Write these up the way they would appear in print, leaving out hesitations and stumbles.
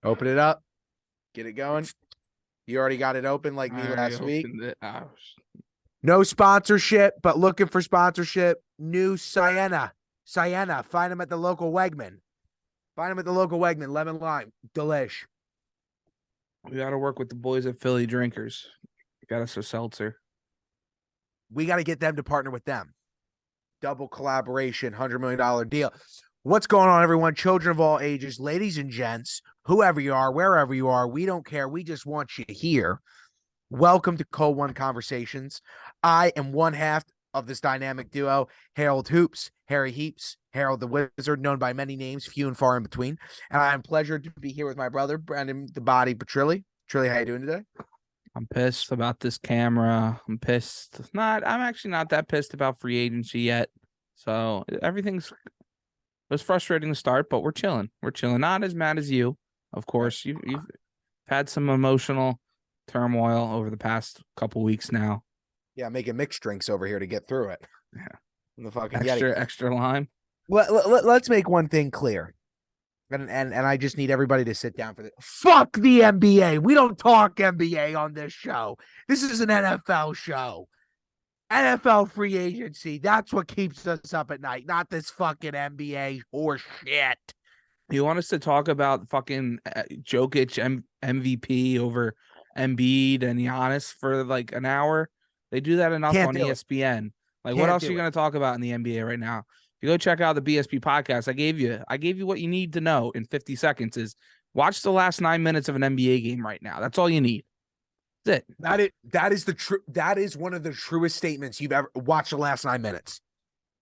Open it up. Get it going. You already got it open like me last week. No sponsorship, but looking for sponsorship. New Sienna. Find them at the local Wegman. Lemon lime. Delish. We got to work with the boys at Philly Drinkers. Got us a seltzer. We got to get them to partner with them. Double collaboration, $100 million deal. What's going on, everyone? Children of all ages, ladies and gents, whoever you are, wherever you are, we don't care. We just want you here. Welcome to Cole One Conversations. I am one half of this dynamic duo, Harold Hoops, Harry Heaps, Harold the Wizard, known by many names, few and far in between. And I am pleasured to be here with my brother, Brendan the Body Petrilli. Petrilli, how you doing today? I'm pissed about this camera. I'm pissed. I'm actually not that pissed about free agency yet. So it was frustrating to start, but we're chilling. Not as mad as you. Of course, you've had some emotional turmoil over the past couple weeks now. Yeah, making mixed drinks over here to get through it. Yeah. The fucking extra lime. Let's make one thing clear. And I just need everybody to sit down for this. Fuck the NBA. We don't talk NBA on this show. This is an NFL show. NFL free agency. That's what keeps us up at night. Not this fucking NBA or shit. You want us to talk about fucking Jokic MVP over Embiid and Giannis for like an hour? They do that enough on ESPN. Like, what else are you going to talk about in the NBA right now? You go check out the BSP podcast. I gave you what you need to know in 50 seconds is watch the last 9 minutes of an NBA game right now. That's all you need. That's it. That is one of the truest statements you've ever watched. The last 9 minutes.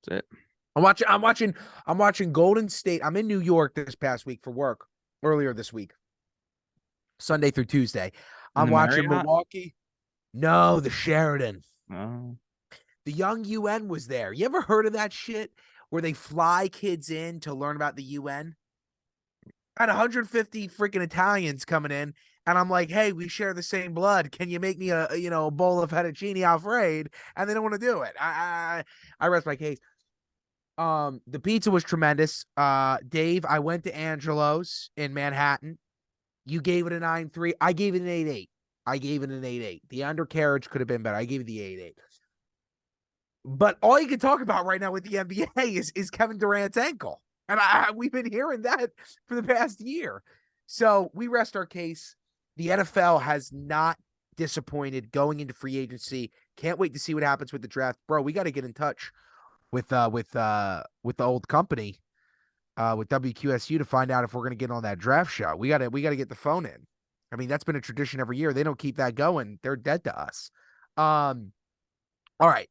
That's it. I'm watching Golden State. I'm in New York this past week for work earlier this week. Sunday through Tuesday. I'm watching Milwaukee. No, the Sheridan. Oh. The young UN was there. You ever heard of that shit? Where they fly kids in to learn about the UN. I had 150 freaking Italians coming in, and I'm like, "Hey, we share the same blood. Can you make me a bowl of fettuccine alfredo?" And they don't want to do it. I rest my case. The pizza was tremendous. Dave, I went to Angelo's in Manhattan. You gave it a 9.3. I gave it an 8.8. The undercarriage could have been better. I gave it the 8.8. But all you can talk about right now with the NBA is Kevin Durant's ankle. And we've been hearing that for the past year. So we rest our case. The NFL has not disappointed going into free agency. Can't wait to see what happens with the draft. Bro, we got to get in touch with the old company, with WQSU to find out if we're going to get on that draft show. We got to get the phone in. I mean, that's been a tradition every year. They don't keep that going. They're dead to us. All right.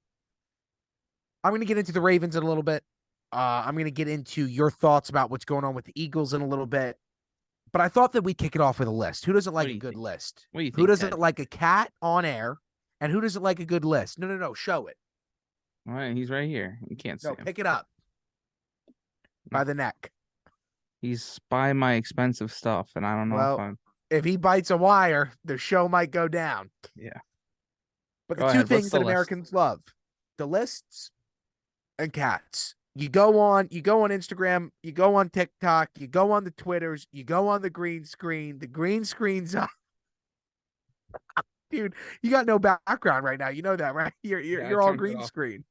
I'm going to get into the Ravens in a little bit. I'm going to get into your thoughts about what's going on with the Eagles in a little bit. But I thought that we'd kick it off with a list. Who doesn't like a good list? Who doesn't like a cat on air? And who doesn't like a good list? No. Show it. All right, he's right here. You can't see him. Pick it up. By the neck. He's by my expensive stuff, and I don't know if he bites a wire, the show might go down. Yeah. But the two things that Americans love, the lists and cats. You go on Instagram, you go on TikTok, you go on the Twitters, you go on the green screen. The green screen's up. Dude, you got no background right now. You know that, right? You're all green screen.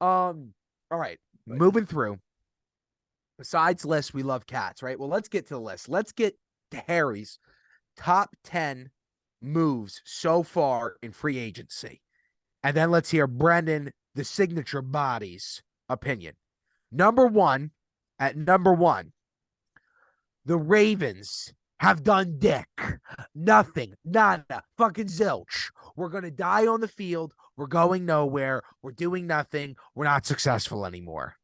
All right. Moving through. Besides lists, we love cats, right? Well, let's get to the list. Let's get to Harry's top 10 moves so far in free agency. And then let's hear Brendan, the signature body's opinion. Number one, the Ravens have done dick. Nothing. Nada. Fucking zilch. We're going to die on the field. We're going nowhere. We're doing nothing. We're not successful anymore.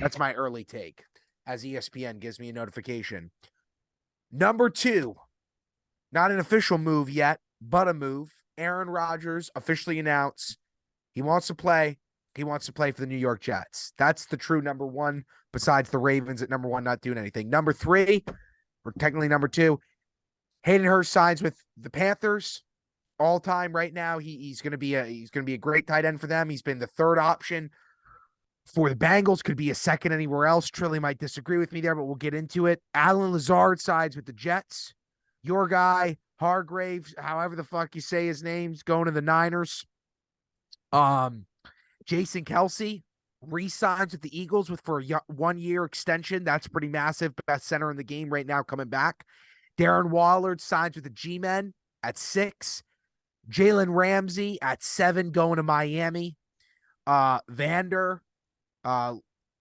That's my early take as ESPN gives me a notification. Number two, not an official move yet, but a move. Aaron Rodgers officially announced he wants to play. He wants to play for the New York Jets. That's the true number one, besides the Ravens at number one not doing anything. Number three, or technically number two, Hayden Hurst signs with the Panthers all time right now. He's going to be a great tight end for them. He's been the third option for the Bengals could be a second anywhere else. Trilly might disagree with me there, but we'll get into it. Alan Lazard sides with the Jets. Your guy, Hargraves, however the fuck you say his name's going to the Niners. Jason Kelsey re-signs with the Eagles for a 1-year extension. That's pretty massive. Best center in the game right now coming back. Darren Waller signs with the G-Men at 6. Jalen Ramsey at 7 going to Miami. Vander,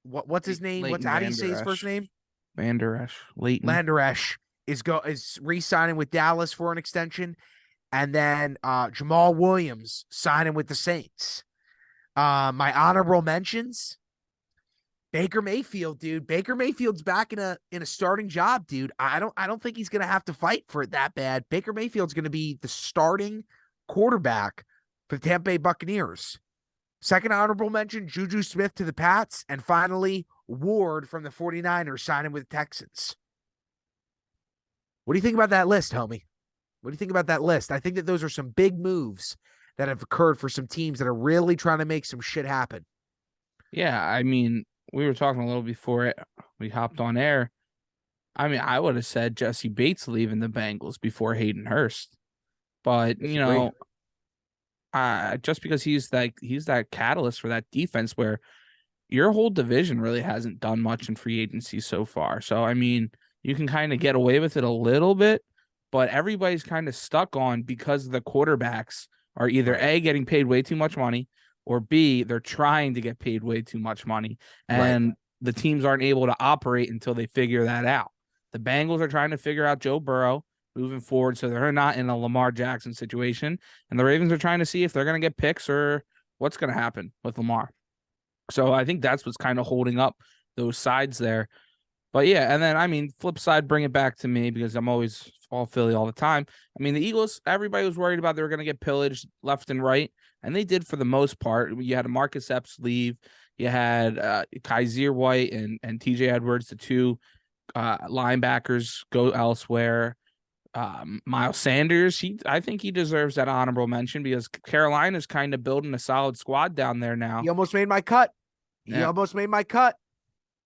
what's his name? How do you say his first name? Vander Esch. Vander Esch is re-signing with Dallas for an extension. And then Jamal Williams signing with the Saints. My honorable mentions, Baker Mayfield, dude. Baker Mayfield's back in a starting job, dude. I don't think he's gonna have to fight for it that bad. Baker Mayfield's gonna be the starting quarterback for the Tampa Bay Buccaneers. Second honorable mention, Juju Smith to the Pats. And finally, Ward from the 49ers signing with the Texans. What do you think about that list, homie? What do you think about that list? I think that those are some big moves that have occurred for some teams that are really trying to make some shit happen. Yeah, I mean, we were talking a little before we hopped on air. I mean, I would have said Jesse Bates leaving the Bengals before Hayden Hurst. But, you know, just because he's that catalyst for that defense where your whole division really hasn't done much in free agency so far. So, I mean, you can kind of get away with it a little bit, but everybody's kind of stuck on because the quarterbacks are either A, getting paid way too much money, or B, they're trying to get paid way too much money. And the teams aren't able to operate until they figure that out. The Bengals are trying to figure out Joe Burrow moving forward, so they're not in a Lamar Jackson situation. And the Ravens are trying to see if they're going to get picks or what's going to happen with Lamar. So I think that's what's kind of holding up those sides there. But yeah, and then, I mean, flip side, bring it back to me because I'm always all Philly all the time. I mean, the Eagles, everybody was worried about they were going to get pillaged left and right, and they did for the most part. You had Marcus Epps leave. You had Kaiser White and TJ Edwards, the two linebackers, go elsewhere. Miles Sanders, I think he deserves that honorable mention because Carolina's kind of building a solid squad down there now. He almost made my cut.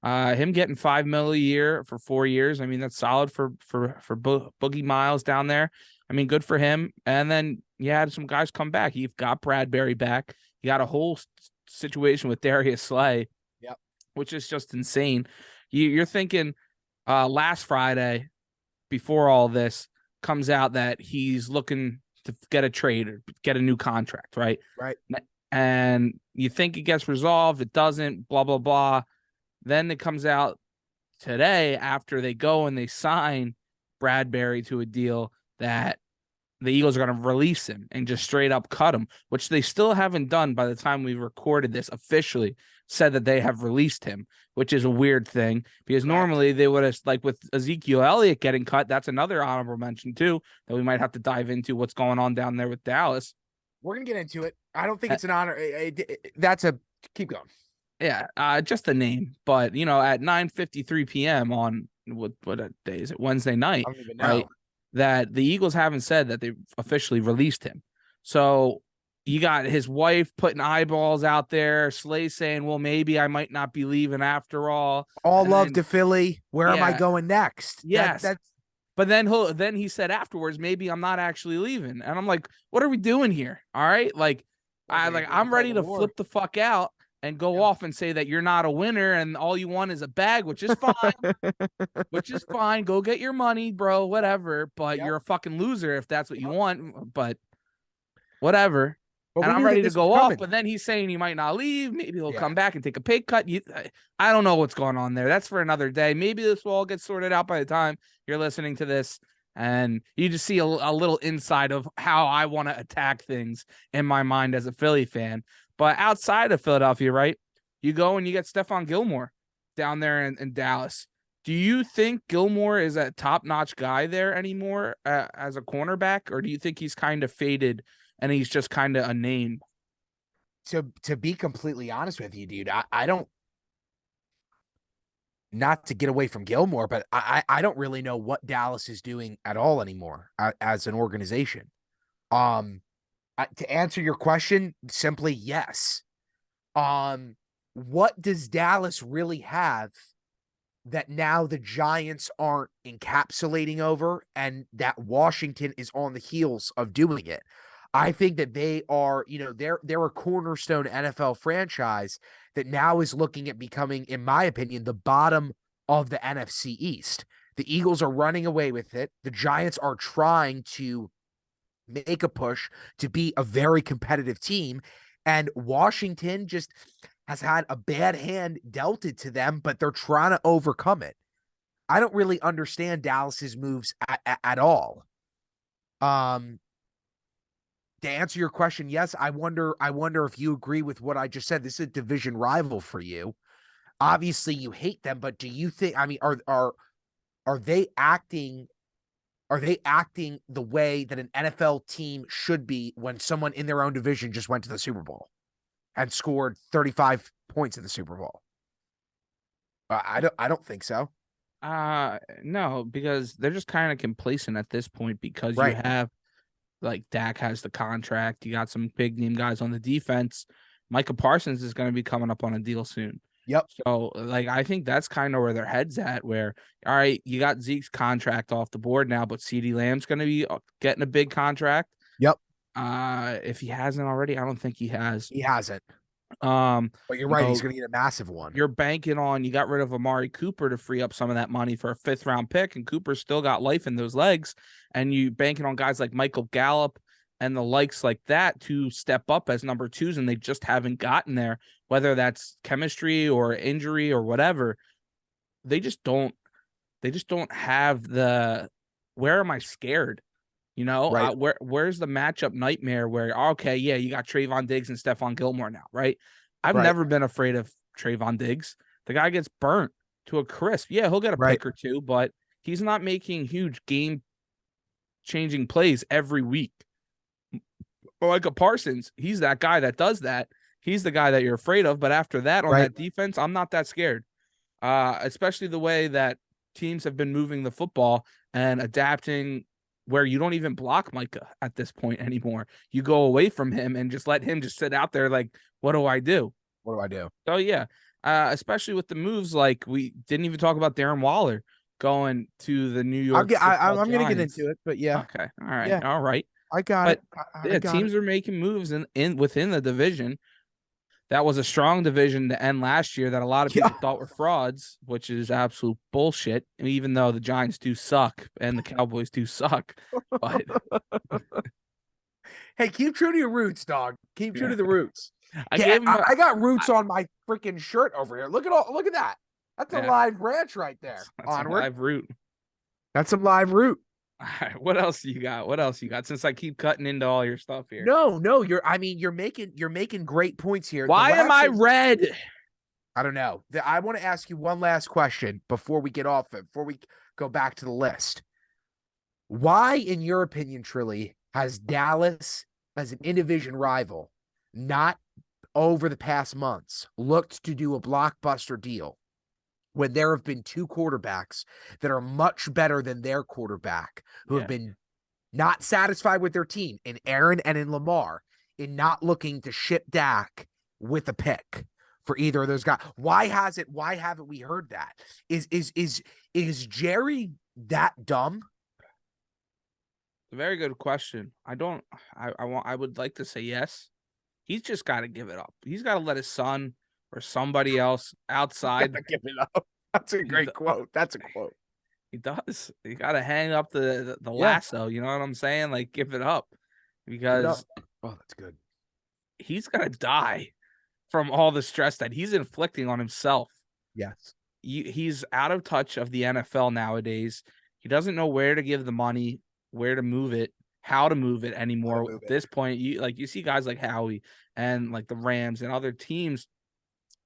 Him getting $5 million a year for 4 years. I mean, that's solid for Boogie Miles down there. I mean, good for him. And then you had some guys come back. You've got Bradbury back. You got a whole situation with Darius Slay, which is just insane. You're thinking last Friday, before all this, comes out that he's looking to get a trade or get a new contract, right? Right. And you think it gets resolved. It doesn't, blah, blah, blah. Then it comes out today after they go and they sign Bradbury to a deal that the Eagles are going to release him and just straight up cut him, which they still haven't done by the time we recorded this officially, said that they have released him, which is a weird thing because normally they would have, like with Ezekiel Elliott getting cut, that's another honorable mention too, that we might have to dive into what's going on down there with Dallas. We're going to get into it. I don't think it's an honor. Keep going. Yeah, just the name. But, you know, at 9:53 p.m. on what day is it? Wednesday night, I don't even know. Right? That the Eagles haven't said that they've officially released him. So you got his wife putting eyeballs out there, Slay saying, well, maybe I might not be leaving after all. All love to Philly. Where am I going next? Yes. But then he said afterwards, maybe I'm not actually leaving. And I'm like, what are we doing here? All right. I'm ready to flip the fuck out and go off and say that you're not a winner and all you want is a bag, which is fine. Go get your money, bro, whatever. But you're a fucking loser if that's what you want. But whatever. But I'm ready to go off. But then he's saying he might not leave. Maybe he'll come back and take a pay cut. I don't know what's going on there. That's for another day. Maybe this will all get sorted out by the time you're listening to this. And you just see a little inside of how I want to attack things in my mind as a Philly fan. But outside of Philadelphia, right, you go and you get Stephon Gilmore down there in Dallas. Do you think Gilmore is a top-notch guy there anymore as a cornerback, or do you think he's kind of faded and he's just kind of a name? To be completely honest with you, dude, I don't, not to get away from Gilmore, but I don't really know what Dallas is doing at all anymore as an organization. To answer your question, simply yes. what does Dallas really have that now the Giants aren't encapsulating over and that Washington is on the heels of doing it? I think that they are, they're a cornerstone NFL franchise that now is looking at becoming, in my opinion, the bottom of the NFC East. The Eagles are running away with it. The Giants are trying to make a push to be a very competitive team. And Washington just has had a bad hand dealt it to them, but they're trying to overcome it. I don't really understand Dallas's moves at all. To answer your question, yes, I wonder if you agree with what I just said. This is a division rival for you. Obviously, you hate them, but do you think? I mean, are they acting? Are they acting the way that an NFL team should be when someone in their own division just went to the Super Bowl and scored 35 points in the Super Bowl? I don't think so. No, because they're just kind of complacent at this point because you Right. have like Dak has the contract. You got some big name guys on the defense. Micah Parsons is going to be coming up on a deal soon. Yep. So, like, I think that's kind of where their head's at. Where, all right, you got Zeke's contract off the board now, but CeeDee Lamb's going to be getting a big contract. Yep. If he hasn't already, I don't think he has. He hasn't. But you're right. He's going to get a massive one. You're banking on you got rid of Amari Cooper to free up some of that money for a 5th round pick, and Cooper's still got life in those legs. And you banking on guys like Michael Gallup and the likes like that to step up as number 2s, and they just haven't gotten there, whether that's chemistry or injury or whatever. They just don't have the where am I scared? Right. Where's the matchup nightmare where, okay, yeah, you got Trayvon Diggs and Stephon Gilmore now, right? I've never been afraid of Trayvon Diggs. The guy gets burnt to a crisp. Yeah, he'll get a pick or two, but he's not making huge game-changing plays every week. Or like a Parsons, he's that guy that does that. He's the guy that you're afraid of, but after that, on that defense, I'm not that scared. Especially the way that teams have been moving the football and adapting where you don't even block Micah at this point anymore. You go away from him and just let him just sit out there like, what do I do? What do I do? So, yeah, especially with the moves, like we didn't even talk about Darren Waller going to the New York I'm going to get into it, but yeah. Okay. All right. Yeah. All right. I got it. Teams are making moves within the division. That was a strong division to end last year that a lot of people thought were frauds, which is absolute bullshit. Even though the Giants do suck and the Cowboys do suck, but hey, keep true to your roots, dog. Keep true to the roots. I got roots on my freaking shirt over here. Look at that. That's a live branch right there. That's a live root. That's some live root. All right, what else you got? Since I keep cutting into all your stuff here. No, you're making great points here. Why am I red? I don't know. I want to ask you one last question before we get off it, before we go back to the list. Why, in your opinion, Trilly, has Dallas as an in-division rival not over the past months looked to do a blockbuster deal when there have been 2 quarterbacks that are much better than their quarterback who have been not satisfied with their team in Aaron and in Lamar in not looking to ship Dak with a pick for either of those guys? Why haven't we heard that? Is Jerry that dumb? It's a very good question. I would like to say yes. He's just got to give it up. He's got to let his son or somebody else outside give it up. That's a great quote. That's a quote. He does. You got to hang up the lasso. You know what I'm saying? Like, give it up because that's good. He's gonna die from all the stress that he's inflicting on himself. Yes, he's out of touch of the NFL nowadays. He doesn't know where to give the money, where to move it, how to move it anymore. At this point, you see guys like Howie and like the Rams and other teams.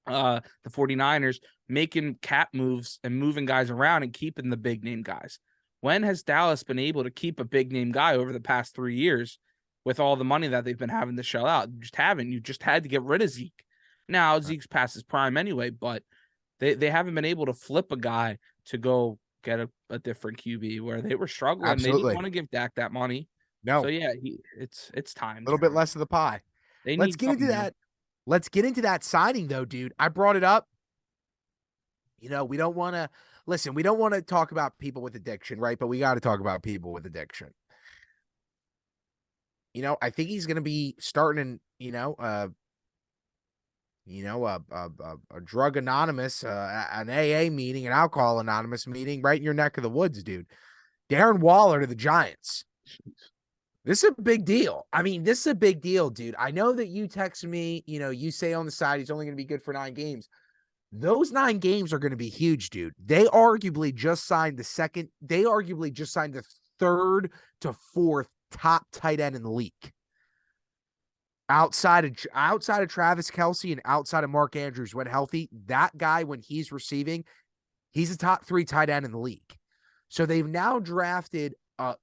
The 49ers making cap moves and moving guys around and keeping the big name guys. When has Dallas been able to keep a big name guy over the past 3 years with all the money that they've been having to shell out? You just haven't. You just had to get rid of Zeke. Now Zeke's past his prime anyway, but they haven't been able to flip a guy to go get a different QB where they were struggling. Absolutely. They didn't want to give Dak that money. No. So yeah, it's time. A little bit less of the pie. Let's get into that. Let's get into that signing, though, dude. I brought it up. We don't want to listen. We don't want to talk about people with addiction, right? But we got to talk about people with addiction. I think he's going to be starting a drug anonymous, an AA meeting, an alcohol anonymous meeting right in your neck of the woods, dude. Darren Waller to the Giants. This is a big deal. I mean, this is a big deal, dude. I know that you text me, you say on the side he's only going to be good for 9 games. Those 9 games are going to be huge, dude. They arguably just signed the 3rd to 4th top tight end in the league. Outside of Travis Kelce and outside of Mark Andrews when healthy, that guy, when he's receiving, he's a top 3 tight end in the league. So they've now drafted a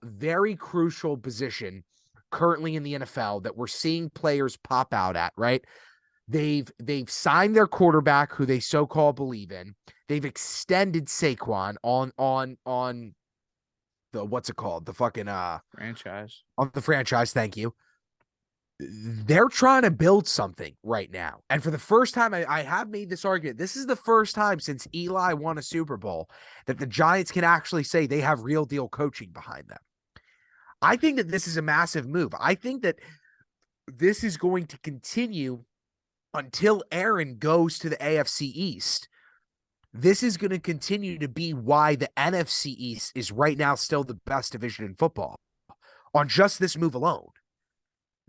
very crucial position currently in the NFL that we're seeing players pop out at, right? They've signed their quarterback who they so-called believe in. They've extended Saquon on the what's it called? The fucking franchise. On the franchise, thank you. They're trying to build something right now. And for the first time, I have made this argument. This is the first time since Eli won a Super Bowl that the Giants can actually say they have real deal coaching behind them. I think that this is a massive move. I think that this is going to continue until Aaron goes to the AFC East. This is going to continue to be why the NFC East is right now still the best division in football on just this move alone.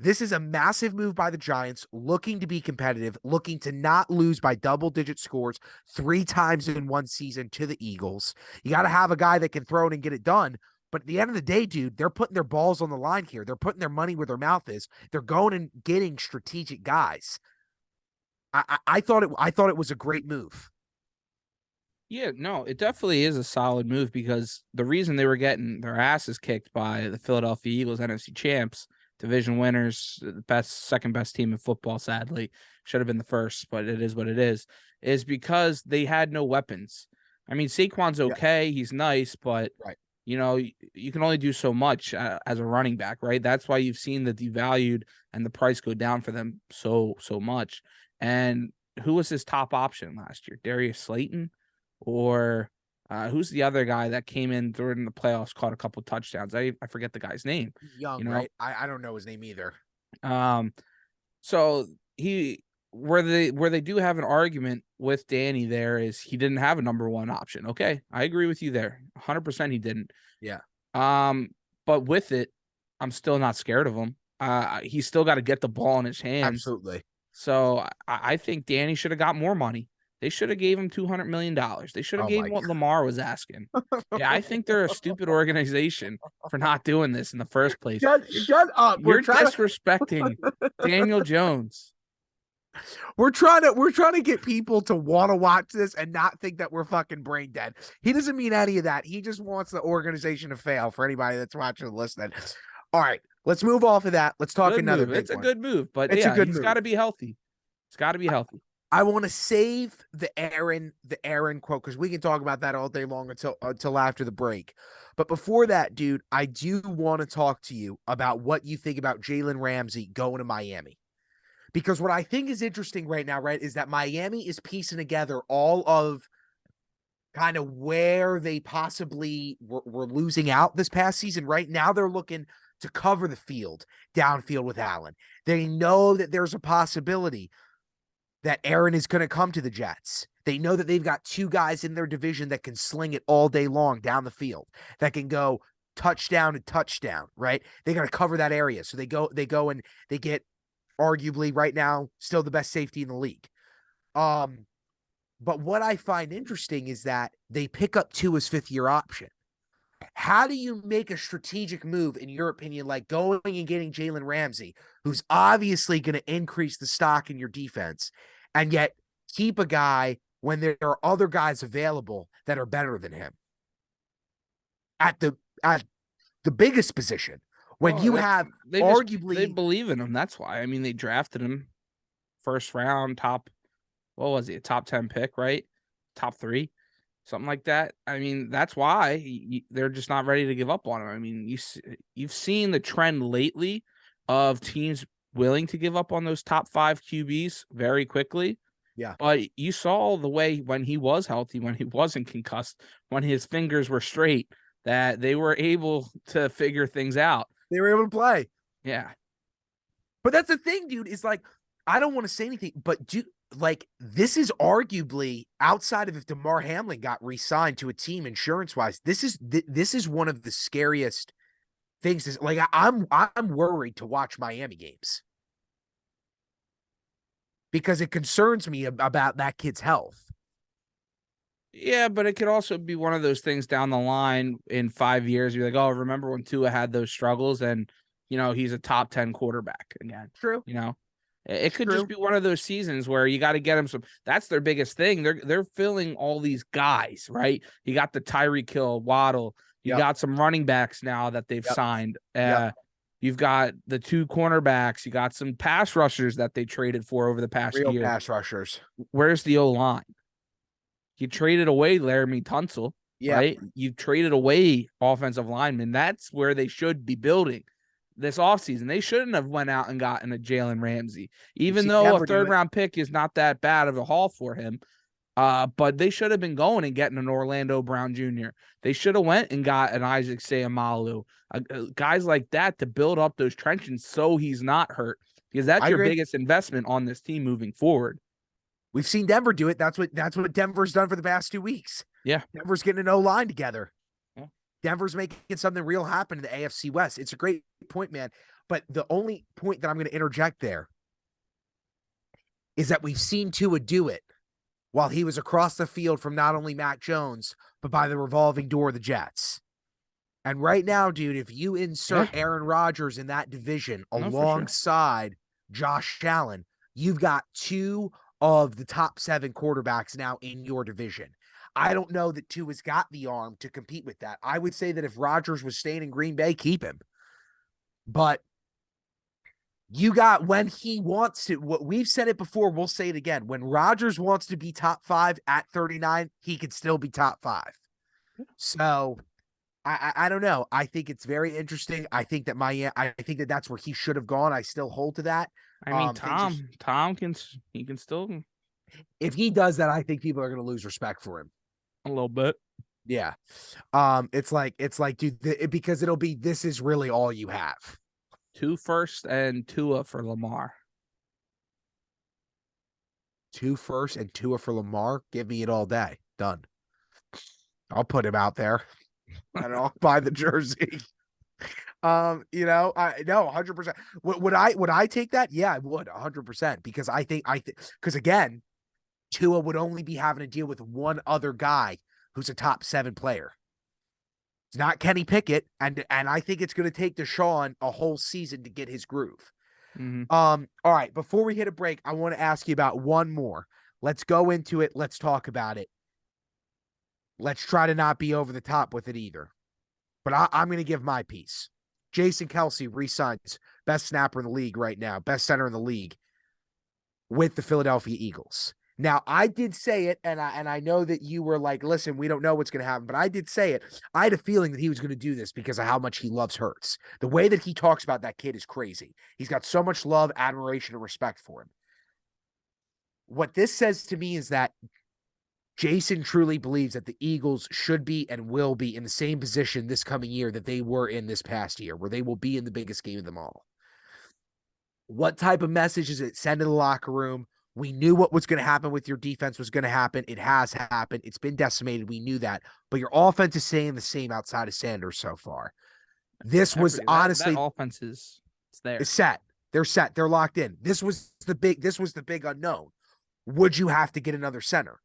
This is a massive move by the Giants, looking to be competitive, looking to not lose by double-digit scores 3 times in one season to the Eagles. You got to have a guy that can throw it and get it done. But at the end of the day, dude, they're putting their balls on the line here. They're putting their money where their mouth is. They're going and getting strategic guys. I thought it was a great move. Yeah, no, it definitely is a solid move because the reason they were getting their asses kicked by the Philadelphia Eagles, NFC champs, division winners, the second best team in football, sadly, should have been the first, but it is what it is because they had no weapons. I mean, Saquon's okay. Yeah. He's nice, but right. You can only do so much as a running back, right? That's why you've seen the devalued and the price go down for them so much. And who was his top option last year? Darius Slayton or who's the other guy that came in during the playoffs, caught a couple touchdowns? I forget the guy's name. Young, right? I don't know his name either. So where they do have an argument with Danny there is he didn't have a number 1 option. Okay, I agree with you there. 100% he didn't. Yeah. But with it, I'm still not scared of him. He's still got to get the ball in his hands. Absolutely. So I think Danny should have got more money. They should have gave him $200 million. They should have gave him what Lamar was asking. Yeah, I think they're a stupid organization for not doing this in the first place. Shut up. You're disrespecting Daniel Jones. We're trying to get people to want to watch this and not think that we're fucking brain dead. He doesn't mean any of that. He just wants the organization to fail for anybody that's watching and listening. All right, let's move off of that. Let's talk another big one. It's a good move, but it's a good move. He's got to be healthy. It's got to be healthy. I want to save the Aaron quote because we can talk about that all day long until after the break. But before that, dude, I do want to talk to you about what you think about Jalen Ramsey going to Miami. Because what I think is interesting right now, right, is that Miami is piecing together all of kind of where they possibly were losing out this past season. Right now, they're looking to cover the field downfield with Allen. They know that there's a possibility that Aaron is going to come to the Jets. They know that they've got 2 guys in their division that can sling it all day long down the field, that can go touchdown to touchdown, right? They got to cover that area. So they go and they get arguably right now still the best safety in the league. But what I find interesting is that they pick up 2 as 5th-year option. How do you make a strategic move, in your opinion, like going and getting Jalen Ramsey, who's obviously going to increase the stock in your defense, and yet keep a guy when there are other guys available that are better than him at the biggest position? When they believe in him. That's why. I mean, they drafted him first round, top 10 pick, right? Top 3. Something like that. I mean, that's why they're just not ready to give up on him. I mean, you've seen the trend lately of teams willing to give up on those top 5 QBs very quickly. Yeah. But you saw the way when he was healthy, when he wasn't concussed, when his fingers were straight, that they were able to figure things out. They were able to play. Yeah. But that's the thing, dude, is like, I don't want to say anything, but this is arguably, outside of if DeMar Hamlin got re-signed to a team insurance-wise, this is one of the scariest things. Like, I'm worried to watch Miami games because it concerns me about that kid's health. Yeah, but it could also be one of those things down the line in 5 years. You're like, oh, remember when Tua had those struggles and, he's a top 10 quarterback again. True. It could just be one of those seasons where you got to get them some. That's their biggest thing. They're filling all these guys, right? You got the Tyreek Hill, Waddle. You got some running backs now that they've signed. You've got the 2 cornerbacks. You got some pass rushers that they traded for over the past year. Real pass rushers. Where's the O-line? You traded away Laramie Tunsil, right? You traded away offensive linemen. That's where they should be building this offseason. They shouldn't have went out and gotten a Jalen Ramsey, even though a 3rd-round pick is not that bad of a haul for him. But they should have been going and getting an Orlando Brown Jr. They should have went and got an Isaac Seumalo, guys like that to build up those trenches so he's not hurt, because that's your biggest investment on this team moving forward. We've seen Denver do it. That's what Denver's done for the past 2 weeks. Yeah. Denver's getting an O-line together. Yeah. Denver's making something real happen in the AFC West. It's a great point, man. But the only point that I'm going to interject there is that we've seen Tua do it while he was across the field from not only Mac Jones, but by the revolving door of the Jets. And right now, dude, if you insert Aaron Rodgers in that division alongside Josh Allen, you've got 2 of the top 7 quarterbacks now in your division. I don't know that Tua's got the arm to compete with that. I would say that if Rodgers was staying in Green Bay, keep him. But you got, when he wants to, what we've said it before, we'll say it again. When Rodgers wants to be top 5 at 39, he could still be top 5. So I don't know. I think it's very interesting. I think that that's where he should have gone. I still hold to that. I mean, Tom can still. If he does that, I think people are going to lose respect for him a little bit. Yeah. It's like, dude, because it'll be, this is really all you have. 2 firsts and Tua for Lamar. 2 firsts and Tua for Lamar. Give me it all day. Done. I'll put him out there and I'll buy the jersey. I know 100%. Would I take that? Yeah, I would 100%, because I think because again, Tua would only be having to deal with one other guy who's a top 7 player. It's not Kenny Pickett, and I think it's going to take Deshaun a whole season to get his groove. Mm-hmm. All right, before we hit a break, I want to ask you about one more. Let's go into it. Let's talk about it. Let's try to not be over the top with it either. But I'm going to give my piece. Jason Kelce re-signs best snapper in the league right now, best center in the league with the Philadelphia Eagles. Now, I did say it, and I know that you were like, listen, we don't know what's going to happen, but I did say it. I had a feeling that he was going to do this because of how much he loves Hurts. The way that he talks about that kid is crazy. He's got so much love, admiration, and respect for him. What this says to me is that Jason truly believes that the Eagles should be and will be in the same position this coming year that they were in this past year, where they will be in the biggest game of them all. What type of message does it send to the locker room? We knew what was going to happen with your defense was going to happen. It has happened. It's been decimated. We knew that. But your offense is staying the same outside of Sanders so far. This was honestly that offense is there. It's set. They're set. They're locked in. This was the big unknown. Would you have to get another center?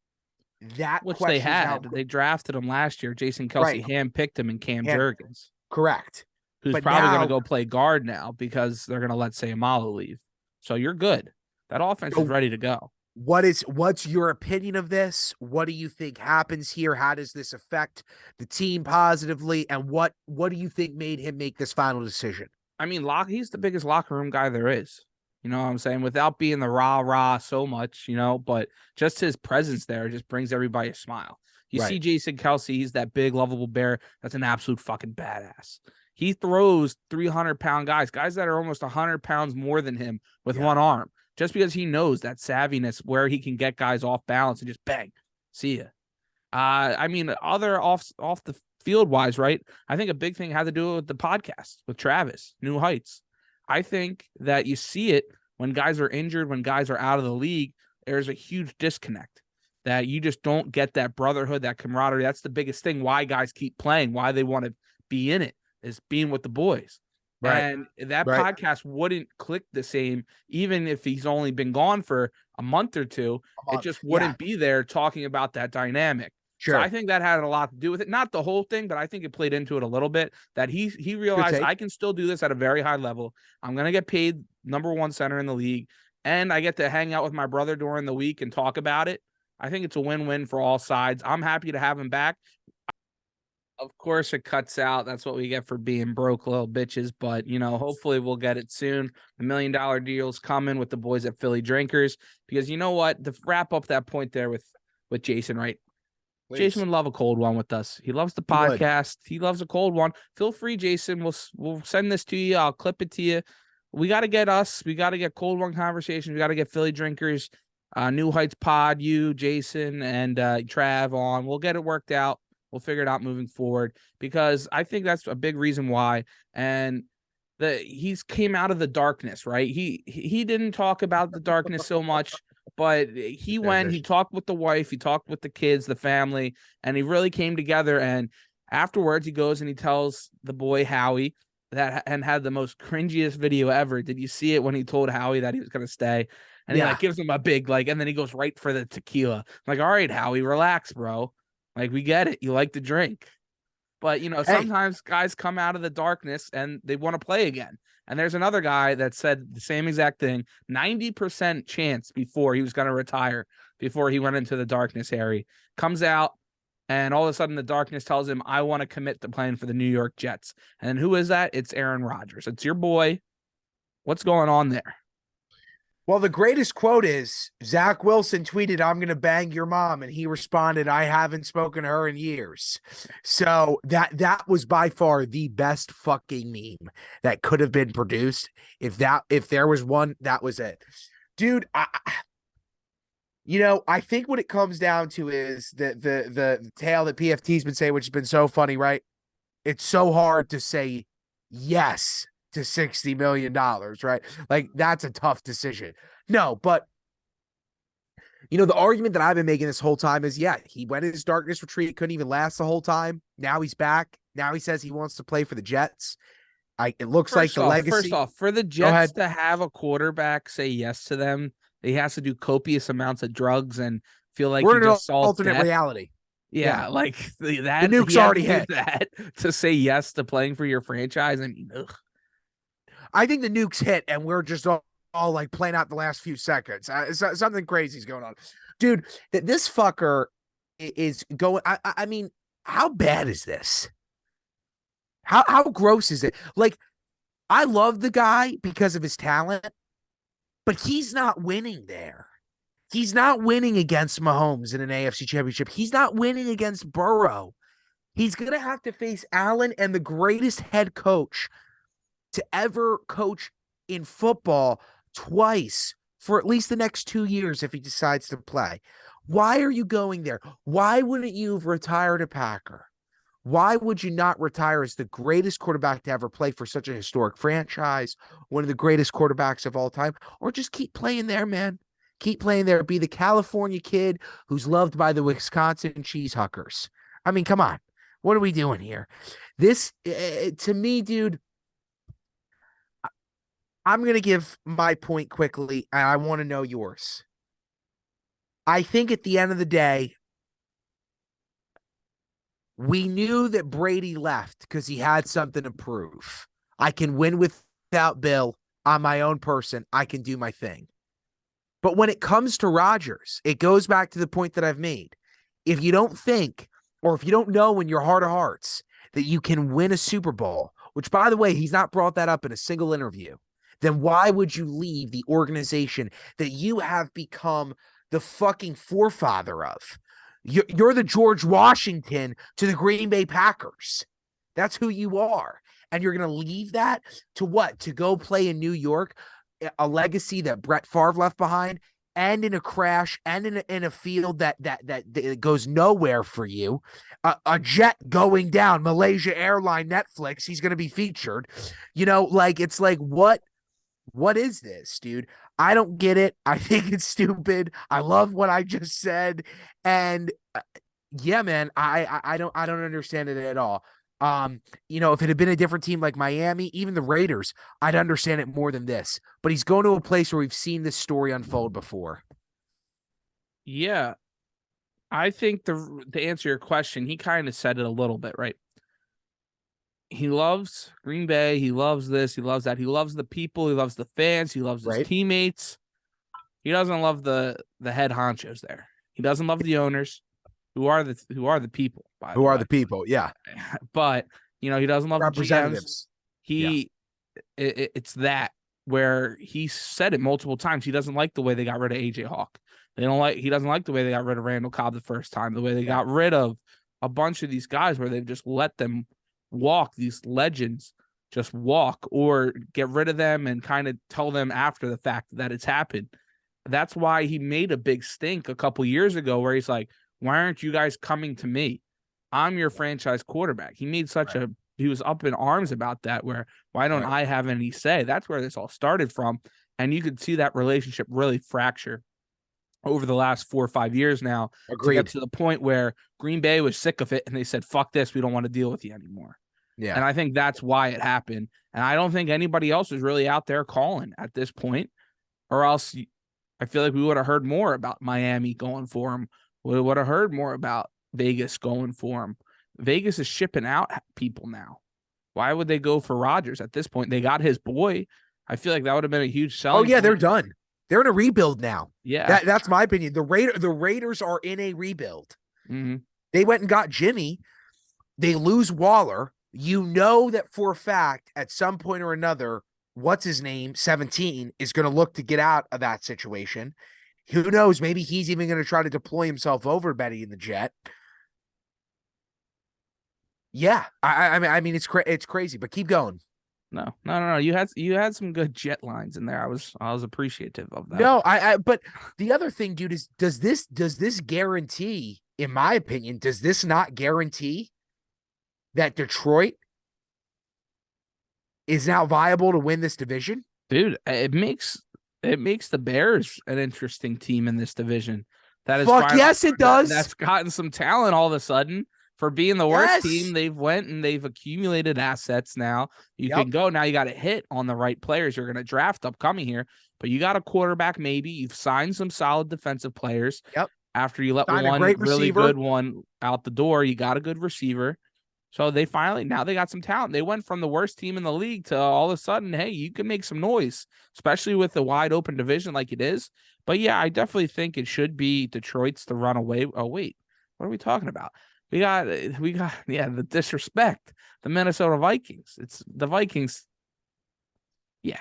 Which they had. They drafted him last year. Jason Kelce handpicked him in Cam Jurgens. Correct. Who's probably going to go play guard now because they're going to let Seumalo leave. So you're good. That offense is ready to go. What's your opinion of this? What do you think happens here? How does this affect the team positively? And what do you think made him make this final decision? I mean, he's the biggest locker room guy there is. You know what I'm saying? Without being the rah-rah so much, but just his presence there just brings everybody a smile. You see Jason Kelce, he's that big, lovable bear. That's an absolute fucking badass. He throws 300-pound guys that are almost 100 pounds more than him with one arm, just because he knows that savviness where he can get guys off balance and just bang, see ya. I mean, other off the field wise, right? I think a big thing had to do with the podcast with Travis, New Heights. I think that you see it when guys are injured, when guys are out of the league, there's a huge disconnect that you just don't get that brotherhood, that camaraderie. That's the biggest thing why guys keep playing, why they want to be in it, is being with the boys. Right. And that podcast wouldn't click the same, even if he's only been gone for a month or two. It just wouldn't be there talking about that dynamic. Sure. So I think that had a lot to do with it. Not the whole thing, but I think it played into it a little bit, that he realized I can still do this at a very high level. I'm going to get paid #1 center in the league, and I get to hang out with my brother during the week and talk about it. I think it's a win-win for all sides. I'm happy to have him back. Of course, it cuts out. That's what we get for being broke little bitches. But, hopefully we'll get it soon. The $1 million deal's coming with the boys at Philly Drinkers. Because you know what? To wrap up that point there with Jason, right? Please. Jason would love a cold one with us. He loves the podcast. He loves a cold one. Feel free, Jason. We'll send this to you. I'll clip it to you. We got to get us. We got to get cold one conversations. We got to get Philly Drinkers, New Heights Pod, you, Jason, and Trav on. We'll get it worked out. We'll figure it out moving forward, because I think that's a big reason why. And he's came out of the darkness, right? He didn't talk about the darkness so much, but he talked with the wife, he talked with the kids, the family, and he really came together. And afterwards, he goes and he tells the boy Howie and had the most cringiest video ever. Did you see it when he told Howie that he was going to stay? And he gives him a big and then he goes right for the tequila. I'm like, all right, Howie, relax, bro. Like, we get it. You like to drink. But, sometimes guys come out of the darkness and they want to play again. And there's another guy that said the same exact thing, 90% chance before he was going to retire, before he went into the darkness, Harry. Comes out, and all of a sudden the darkness tells him, I want to commit to playing for the New York Jets. And who is that? It's Aaron Rodgers. It's your boy. What's going on there? Well, the greatest quote is Zach Wilson tweeted, I'm going to bang your mom. And he responded, I haven't spoken to her in years. So that was by far the best fucking meme that could have been produced. If there was one, that was it. Dude, I think what it comes down to is the tale that PFT's been saying, which has been so funny, right? It's so hard to say yes to $60 million, right? Like, that's a tough decision. No, but the argument that I've been making this whole time is, he went in his darkness retreat, couldn't even last the whole time. Now he's back. Now he says he wants to play for the Jets. It looks like the legacy. First off, for the Jets to have a quarterback say yes to them, he has to do copious amounts of drugs and feel like we're in an alternate reality. Yeah, like the nuke's already hit. That to say yes to playing for your franchise. I mean, ugh. I think the nuke's hit, and we're just all like playing out the last few seconds. Something crazy is going on, dude. This fucker is going. I mean, how bad is this? How gross is it? Like, I love the guy because of his talent, but he's not winning there. He's not winning against Mahomes in an AFC Championship. He's not winning against Burrow. He's gonna have to face Allen and the greatest head coach to ever coach in football twice for at least the next 2 years if he decides to play. Why are you going there? Why wouldn't you have retired a Packer? Why would you not retire as the greatest quarterback to ever play for such a historic franchise, one of the greatest quarterbacks of all time, or just keep playing there, man? Keep playing there. Be the California kid who's loved by the Wisconsin cheesehuckers. I mean, come on. What are we doing here? This, to me, dude, I'm going to give my point quickly, and I want to know yours. I think at the end of the day, we knew that Brady left because he had something to prove. I can win without Bill. I'm my own person. I can do my thing. But when it comes to Rodgers, it goes back to the point that I've made. If you don't think, or if you don't know in your heart of hearts that you can win a Super Bowl, which, by the way, he's not brought that up in a single interview, then why would you leave the organization that you have become the fucking forefather of? You're the George Washington to the Green Bay Packers. That's who you are. And you're going to leave that to what? To go play in New York, a legacy that Brett Favre left behind, and in a crash, and in a field that goes nowhere for you. A jet going down, Malaysia Airline, Netflix. He's going to be featured. Like it's like what is this, dude? I don't get it. I think it's stupid. I love what I just said, and yeah, man, I don't understand it at all. If it had been a different team like Miami, even the Raiders, I'd understand it more than this. But he's going to a place where we've seen this story unfold before. Yeah, I think to answer your question, he kind of said it a little bit, right? He loves Green Bay. He loves this. He loves that. He loves the people. He loves the fans. He loves his teammates. He doesn't love the head honchos there. He doesn't love the owners, who are the people. Who are the people? Yeah, but he doesn't love representatives. The GMs. It's that where he said it multiple times. He doesn't like the way they got rid of AJ Hawk. He doesn't like the way they got rid of Randall Cobb the first time. The way they got rid of a bunch of these guys where they've just let them walk, these legends just walk, or get rid of them and kind of tell them after the fact that it's happened. That's why he made a big stink a couple years ago where he's like, why aren't you guys coming to me? I'm your franchise quarterback. He made he was up in arms about that, where why don't I have any say? That's where this all started from. And you could see that relationship really fracture over the last 4 or 5 years now. Agreed. To get to the point where Green Bay was sick of it and they said, fuck this, we don't want to deal with you anymore. Yeah. And I think that's why it happened. And I don't think anybody else is really out there calling at this point, or else I feel like we would have heard more about Miami going for him. We would have heard more about Vegas going for him. Vegas is shipping out people now. Why would they go for Rodgers at this point? They got his boy. I feel like that would have been a huge selling. Oh yeah, they're done. They're in a rebuild now. Yeah, that's my opinion. The Raiders are in a rebuild. Mm-hmm. They went and got Jimmy. They lose Waller. You know that for a fact at some point or another, what's his name, 17, is going to look to get out of that situation. Who knows? Maybe he's even going to try to deploy himself over Betty in the jet. Yeah, I mean, it's crazy, but keep going. No. You had some good jet lines in there. I was appreciative of that. No, but the other thing, dude, is does this guarantee, in my opinion, does this not guarantee that Detroit is now viable to win this division? Dude, it makes the Bears an interesting team in this division. Yes, it does. That's gotten some talent all of a sudden. For being the worst team, they've went and they've accumulated assets now. You can go. Now you got to hit on the right players you're going to draft upcoming here. But you got a quarterback maybe. You've signed some solid defensive players. Yep. After you let one really good one out the door, you got a good receiver. So they now they got some talent. They went from the worst team in the league to all of a sudden, hey, you can make some noise, especially with the wide open division like it is. But yeah, I definitely think it should be Detroit's to run away. Oh, wait, what are we talking about? We got the disrespect. The Minnesota Vikings. It's the Vikings. Yeah.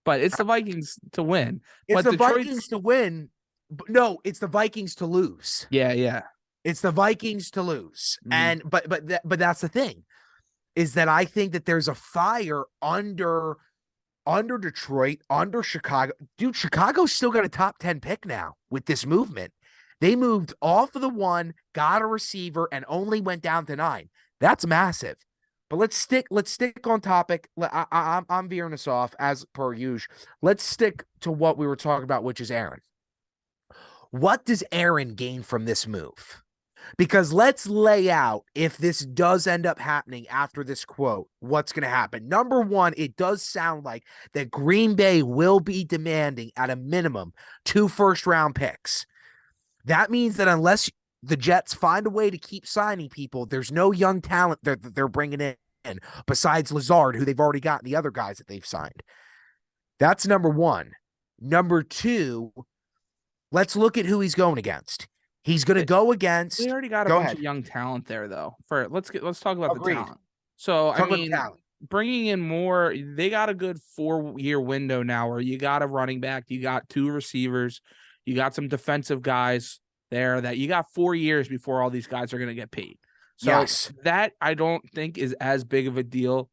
But it's the Vikings to win. It's the Vikings to win. No, it's the Vikings to lose. Yeah. It's the Vikings to lose. Mm-hmm. And but that's the thing, is that I think that there's a fire under Detroit, under Chicago. Dude, Chicago's still got a top 10 pick now with this movement. They moved off of the 1, got a receiver, and only went down to 9. That's massive. But let's stick on topic. I'm veering us off as per usual. Let's stick to what we were talking about, which is Aaron. What does Aaron gain from this move? Because let's lay out, if this does end up happening after this quote, what's going to happen. Number one, it does sound like that Green Bay will be demanding at a minimum 2 first-round picks. That means that unless the Jets find a way to keep signing people, there's no young talent that they're bringing in besides Lazard, who they've already got, and the other guys that they've signed. That's number one. Number two, let's look at who he's going against. He's going to go against. We already got a bunch of young talent there, though. Let's talk about the talent. So bringing in more, they got a good 4-year window now where you got a running back, you got 2 receivers, you got some defensive guys there that you got 4 years before all these guys are going to get paid. So Yes. that I don't think is as big of a deal.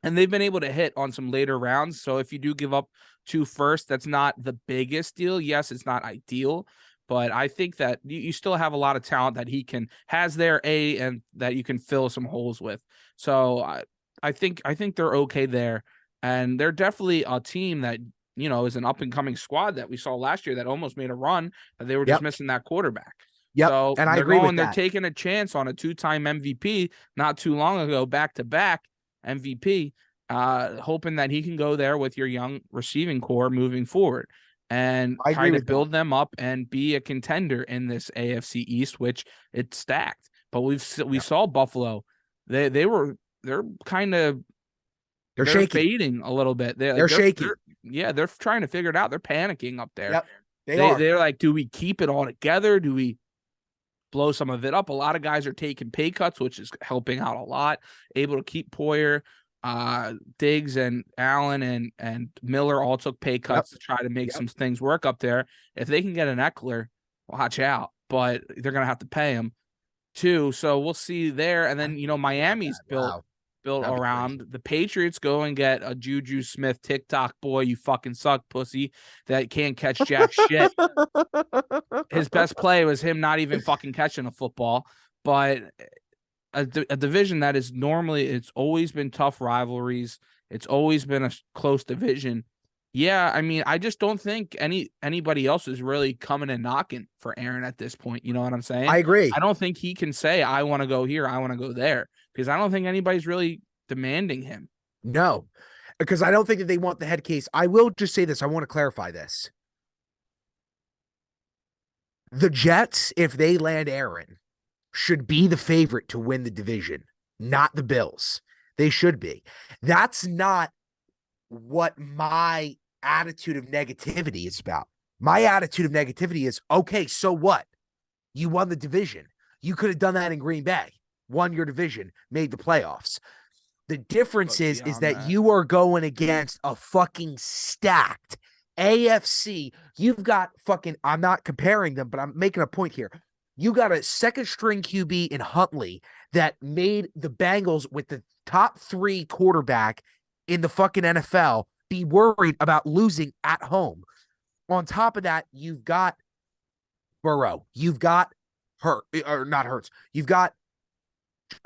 And they've been able to hit on some later rounds. So if you do give up 2 firsts, that's not the biggest deal. Yes, it's not ideal, but I think that you still have a lot of talent that he has there, and that you can fill some holes with. So I think they're okay there. And they're definitely a team that, is an up and coming squad that we saw last year that almost made a run, that they were just missing that quarterback. Yep. So And I agree with they're that. taking a chance on a 2-time MVP not too long ago, back to back MVP, hoping that he can go there with your young receiving core moving forward and I try agree to with build that. them up and be a contender in this AFC East, which it's stacked. But we Yep. saw Buffalo. They're kind of They're they're shaky. fading a little bit. They're shaky. They're trying to figure it out. They're panicking up there. Yep. They are. They're like, do we keep it all together? Do we blow some of it up? A lot of guys are taking pay cuts, which is helping out a lot. Able to keep Poyer, Diggs and Allen and Miller all took pay cuts to try to make some things work up there. If they can get an Eckler, watch out. But they're gonna have to pay him too. So we'll see there. And then Miami's built around the Patriots. Go and get a Juju Smith TikTok boy. You fucking suck, pussy. That can't catch jack shit. His best play was him not even fucking catching a football. But a division that is normally, it's always been tough rivalries. It's always been a close division. Yeah, I mean, I just don't think anybody else is really coming and knocking for Aaron at this point. You know what I'm saying? I agree. I don't think he can say, I want to go here, I want to go there, because I don't think anybody's really demanding him. No, because I don't think that they want the head case. I will just say this. I want to clarify this. The Jets, if they land Aaron, should be the favorite to win the division, not the Bills. They should be. That's not what my attitude of negativity is about. My attitude of negativity is, okay, so what? You won the division. You could have done that in Green Bay, won your division, made the playoffs. The difference is that you are going against a fucking stacked AFC. You've got fucking, I'm not comparing them, but I'm making a point here. You got a second string QB in Huntley that made the Bengals with the top 3 quarterback in the fucking NFL be worried about losing at home. On top of that, you've got Burrow. You've got not Hurts. You've got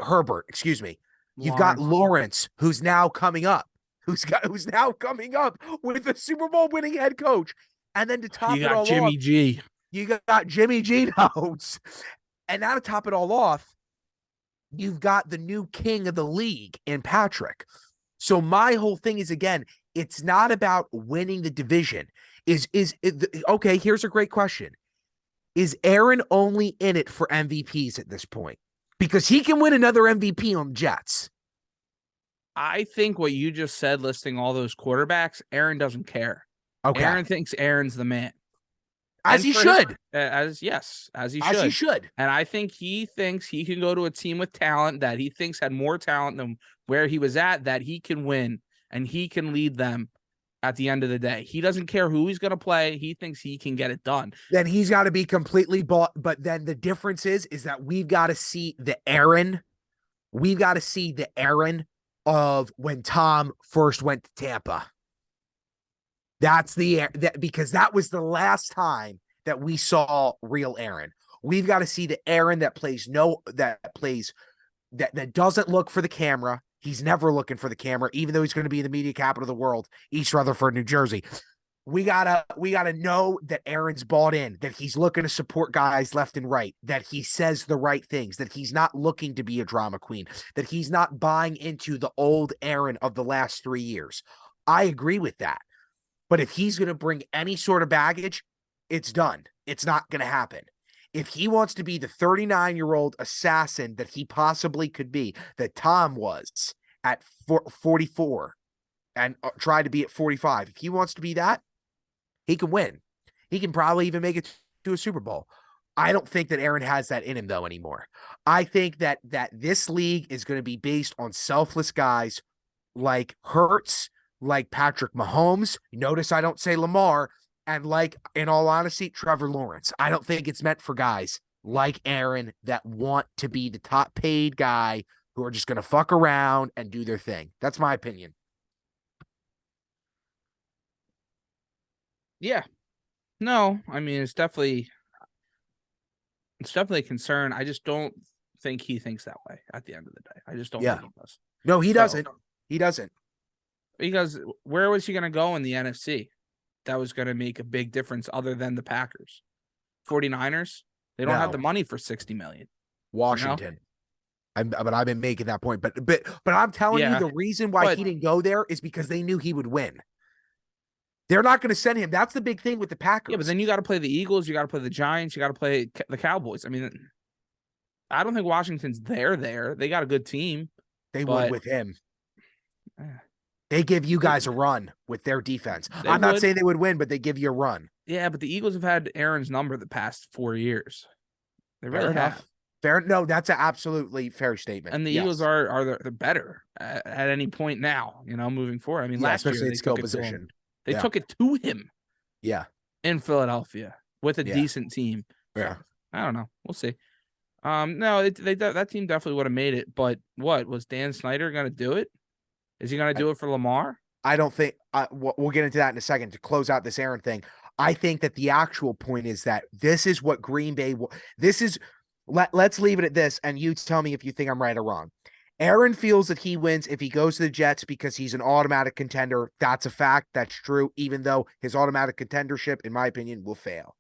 Herbert, excuse me. You've got Lawrence, who's now coming up. Who's now coming up with the Super Bowl winning head coach. And then to top it all off, Jimmy G. You got Jimmy G notes. And now to top it all off, you've got the new king of the league in Patrick. So my whole thing is, again, it's not about winning the division. Okay, here's a great question. Is Aaron only in it for MVPs at this point? Because he can win another MVP on the Jets. I think what you just said, listing all those quarterbacks, Aaron doesn't care. Okay. Aaron thinks Aaron's the man. As he should. As he should. And I think he thinks he can go to a team with talent that he thinks had more talent than where he was at, that he can win and he can lead them at the end of the day. He doesn't care who he's going to play. He thinks he can get it done. Then he's got to be completely bought. But then the difference is that we've got to see the Aaron. We've got to see the Aaron of when Tom first went to Tampa. That's because that was the last time that we saw real Aaron. We've got to see the Aaron that doesn't look for the camera. He's never looking for the camera, even though he's going to be in the media capital of the world, East Rutherford, New Jersey. We gotta know that Aaron's bought in, that he's looking to support guys left and right, that he says the right things, that he's not looking to be a drama queen, that he's not buying into the old Aaron of the last 3 years. I agree with that. But if he's going to bring any sort of baggage, it's done. It's not going to happen. If he wants to be the 39-year-old assassin that he possibly could be, that Tom was at 44 and tried to be at 45, if he wants to be that, he can win. He can probably even make it to a Super Bowl. I don't think that Aaron has that in him, though, anymore. I think that this league is going to be based on selfless guys like Hurts, like Patrick Mahomes. Notice I don't say Lamar. And like, in all honesty, Trevor Lawrence. I don't think it's meant for guys like Aaron that want to be the top paid guy who are just going to fuck around and do their thing. That's my opinion. Yeah. No, I mean, it's definitely a concern. I just don't think he thinks that way at the end of the day. I just don't think he does. No, he doesn't. He doesn't. Because where was he going to go in the NFC? That was going to make a big difference other than the Packers. 49ers, they don't have the money for $60 million. Washington. But I've been making that point. But I'm telling you, the reason why he didn't go there is because they knew he would win. They're not going to send him. That's the big thing with the Packers. Yeah, but then you got to play the Eagles. You got to play the Giants. You got to play the Cowboys. I mean, I don't think Washington's there. They got a good team. They would with him. They give you guys a run with their defense. I'm not saying they would win, but they give you a run. Yeah, but the Eagles have had Aaron's number the past 4 years. They really have. Fair. No, that's an absolutely fair statement. And the Eagles are the better at any point now, moving forward. I mean, last year they took it to him. They took it to him. Yeah. In Philadelphia with a decent team. Yeah. I don't know. We'll see. No, that team definitely would have made it. But what was Dan Snyder going to do it? Is he going to do it for Lamar? I don't think we'll get into that in a second to close out this Aaron thing. I think that the actual point is that this is what Green Bay let's leave it at this, and you tell me if you think I'm right or wrong. Aaron feels that he wins if he goes to the Jets because he's an automatic contender. That's a fact. That's true, even though his automatic contendership, in my opinion, will fail.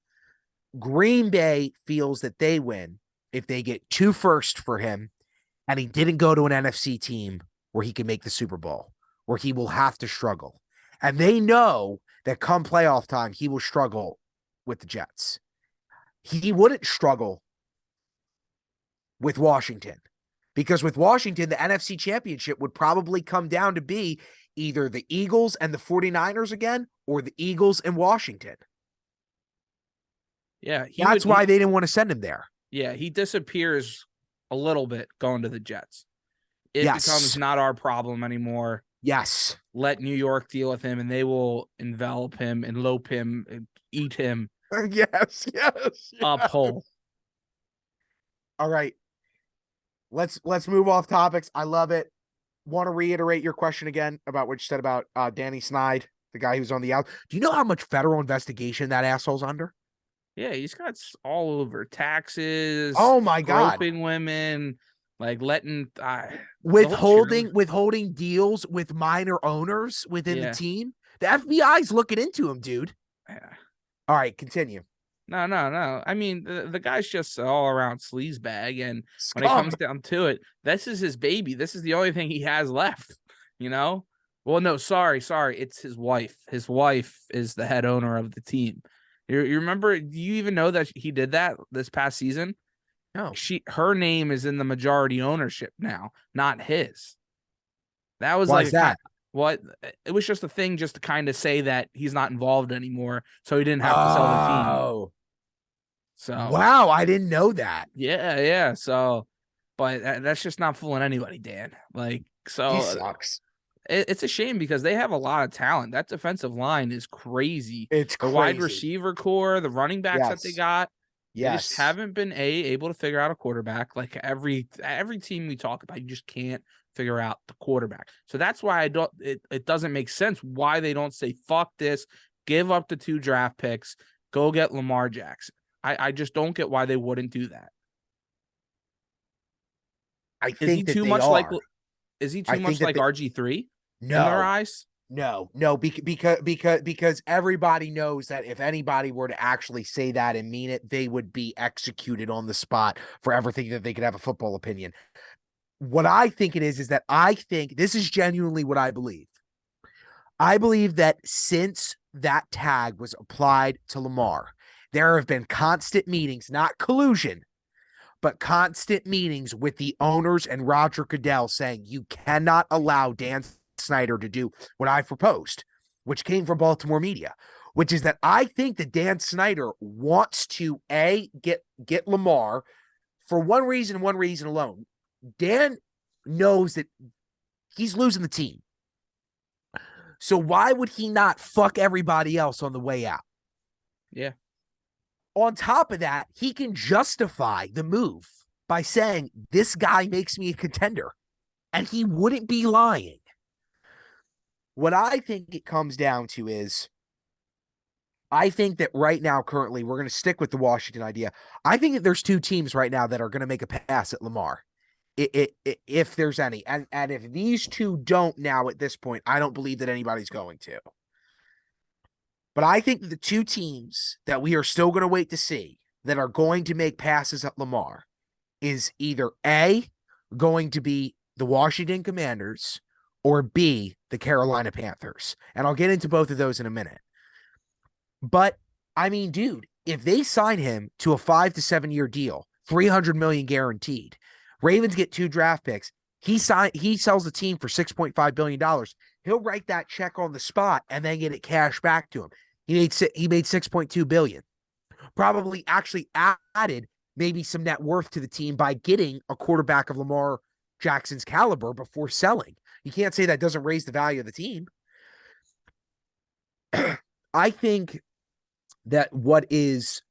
Green Bay feels that they win if they get 2 firsts for him and he didn't go to an NFC team where he can make the Super Bowl, where he will have to struggle. And they know that come playoff time, he will struggle with the Jets. He wouldn't struggle with Washington because with Washington, the NFC Championship would probably come down to be either the Eagles and the 49ers again or the Eagles and Washington. Yeah. That's why they didn't want to send him there. Yeah, he disappears a little bit going to the Jets. It becomes not our problem anymore. Yes. Let New York deal with him, and they will envelop him and lope him and eat him. Yes. Up whole. All right. Let's move off topics. I love it. Want to reiterate your question again about what you said about Danny Snide, the guy who's on the out. Do you know how much federal investigation that asshole's under? Yeah, he's got all over taxes. Oh my God. Groping women, like letting withholding deals with minor owners within the team. The FBI's looking into him, dude. Yeah. All right, continue. No. I mean, the guy's just all around sleazebag, and when it comes down to it, this is his baby. This is the only thing he has left. Well, no, sorry. It's his wife. His wife is the head owner of the team. You remember? Do you even know that he did that this past season? No. Her name is in the majority ownership now, not his. That was Why is that? What? It was just a thing just to kind of say that he's not involved anymore, so he didn't have to sell the team. Oh. So wow, I didn't know that. Yeah. So, but that's just not fooling anybody, Dan. He sucks. It's a shame because they have a lot of talent. That defensive line is crazy. It's the wide receiver core, the running backs that they got. Yes. They just haven't been able to figure out a quarterback. Like every team we talk about, you just can't figure out the quarterback. So that's why it doesn't make sense why they don't say, fuck this, give up the 2 draft picks, go get Lamar Jackson. I just don't get why they wouldn't do that. Is he too much like RG3 in their eyes? No, because everybody knows that if anybody were to actually say that and mean it, they would be executed on the spot for everything that they could have a football opinion. What I think it is that I think this is genuinely what I believe. I believe that since that tag was applied to Lamar, there have been constant meetings, not collusion, but constant meetings with the owners and Roger Goodell saying you cannot allow Dan Snyder to do what I proposed, which came from Baltimore media, which is that I think that Dan Snyder wants to get Lamar for one reason alone. Dan knows that he's losing the team. So why would he not fuck everybody else on the way out? Yeah. On top of that, he can justify the move by saying, this guy makes me a contender. And he wouldn't be lying. What I think it comes down to is, I think that right now, currently, we're going to stick with the Washington idea. I think that there's two teams right now that are going to make a pass at Lamar, if there's any. And if these two don't now at this point, I don't believe that anybody's going to. But I think the two teams that we are still going to wait to see that are going to make passes at Lamar is either A, going to be the Washington Commanders, or B, the Carolina Panthers. And I'll get into both of those in a minute. But, I mean, dude, if they sign him to a 5 to 7 year deal, $300 million guaranteed, Ravens get 2 draft picks, he sells the team for $6.5 billion. He'll write that check on the spot and then get it cash back to him. He made $6.2 billion. Probably actually added maybe some net worth to the team by getting a quarterback of Lamar Jackson's caliber before selling. You can't say that doesn't raise the value of the team. I think that what is,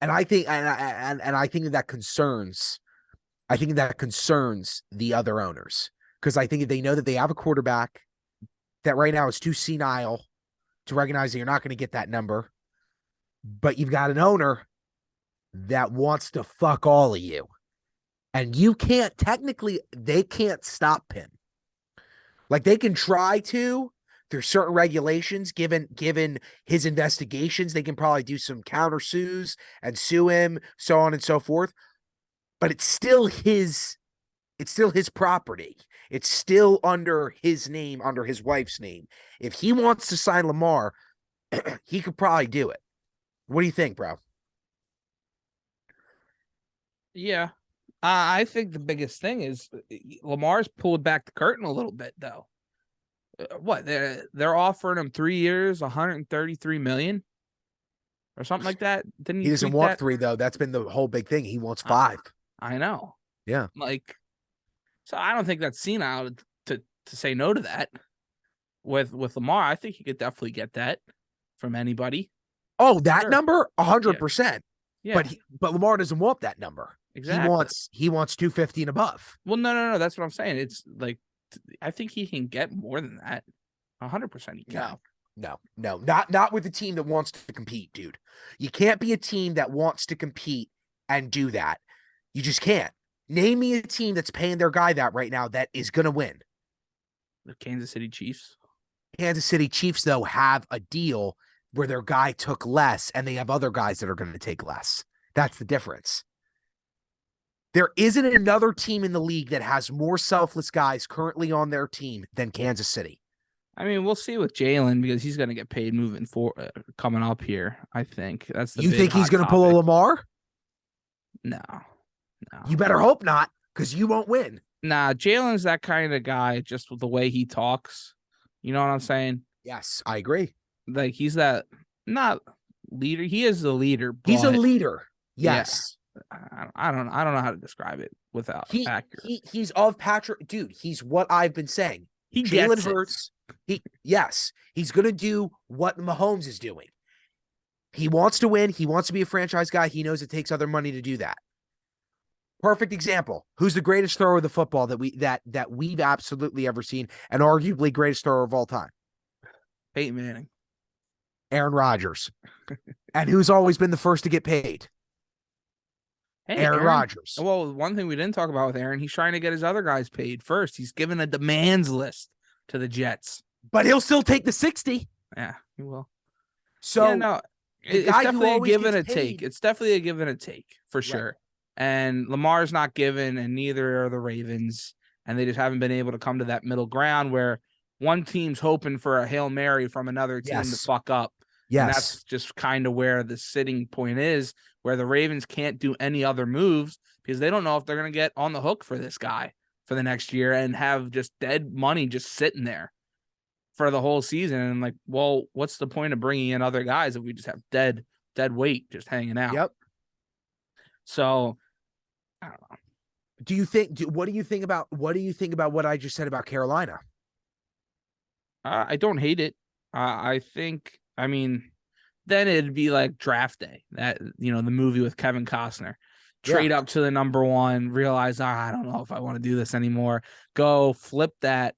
and I think, and I think that concerns, the other owners, because I think they know that they have a quarterback that right now is too senile to recognize that you're not going to get that number, but you've got an owner that wants to fuck all of you, and you can't they can't stop him. Like, they can try to. There's certain regulations given his investigations. They can probably do some counter sues and sue him, so on and so forth. But it's still his property. It's still under his name, under his wife's name. If he wants to sign Lamar, he could probably do it. What do you think, bro? Yeah. I think the biggest thing is Lamar's pulled back the curtain a little bit, though. What, they're offering him 3 years, $133 million or something like that. Didn't he doesn't want 3 though? That's been the whole big thing. He wants 5. I know. Yeah. Like, so I don't think that's senile to say no to that. With Lamar, I think he could definitely get that from anybody. Oh, that number? 100%. Yeah. But Lamar doesn't want that number. Exactly. He wants 250 and above. Well, no. That's what I'm saying. It's like, I think he can get more than that. 100% he can. No. Not with a team that wants to compete, dude. You can't be a team that wants to compete and do that. You just can't. Name me a team that's paying their guy that right now that is going to win. The Kansas City Chiefs. Kansas City Chiefs, though, have a deal where their guy took less and they have other guys that are going to take less. That's the difference. There isn't another team in the league that has more selfless guys currently on their team than Kansas City. I mean, we'll see with Jalen because he's going to get paid moving forward, coming up here. I think that's the. You think he's going to pull a Lamar? No. You better hope not, because you won't win. Nah, Jalen's that kind of guy, just with the way he talks. You know what I'm saying? Yes, I agree. Like, he's that not leader. He is the leader. He's a leader. Yes. Yeah. I don't know how to describe it without accurate. He's of Patrick, dude. He's what I've been saying. Jalen Hurts. He's gonna do what Mahomes is doing. He wants to win. He wants to be a franchise guy. He knows it takes other money to do that. Perfect example. Who's the greatest thrower of the football that we've absolutely ever seen, and arguably greatest thrower of all time? Peyton Manning. Aaron Rodgers. And who's always been the first to get paid? Hey, Aaron Rodgers. Well, one thing we didn't talk about with Aaron, he's trying to get his other guys paid first. He's given a demands list to the Jets. But he'll still take the 60. Yeah, he will. So, yeah, no, it's definitely a give and a take. It's definitely a give and a take for sure. Right. And Lamar's not given, and neither are the Ravens. And they just haven't been able to come to that middle ground where one team's hoping for a Hail Mary from another team to fuck up. Yes. And that's just kind of where the sitting point is, where the Ravens can't do any other moves because they don't know if they're going to get on the hook for this guy for the next year and have just dead money just sitting there for the whole season. And like, well, what's the point of bringing in other guys if we just have dead weight just hanging out? Yep. So I don't know. What do you think about what I just said about I don't hate it. I mean, then it'd be like Draft Day, that, the movie with Kevin Costner. Trade up to the number 1, realize, I don't know if I want to do this anymore. Go flip that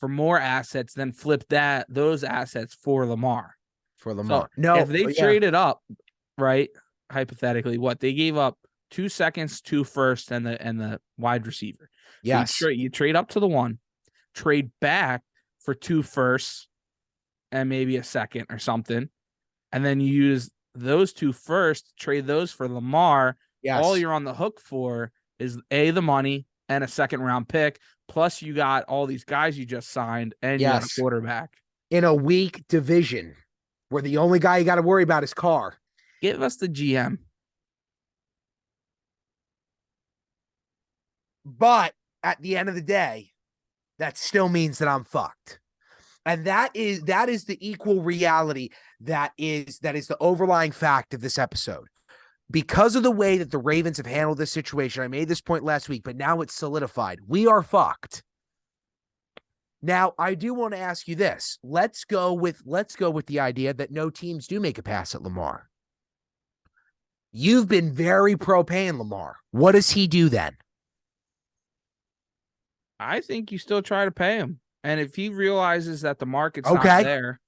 for more assets, then flip those assets for Lamar. So if they traded up, right, hypothetically, they gave up 2 seconds, 2 firsts, and the wide receiver. Yes. So you trade up to the 1, trade back for 2 firsts and maybe a second or something, and then you use those 2 firsts, trade those for Lamar. Yes. All you're on the hook for is the money and a second round pick. Plus you got all these guys you just signed, and you got a quarterback in a weak division where the only guy you got to worry about is Carr. Give us the GM. But at the end of the day, that still means that I'm fucked. And that is the equal reality that is the overlying fact of this episode. Because of the way that the Ravens have handled this situation, I made this point last week, but now it's solidified. We are fucked. Now, I do want to ask you this. Let's go with the idea that no teams do make a pass at Lamar. You've been very pro paying Lamar. What does he do then? I think you still try to pay him. And if he realizes that the market's not there,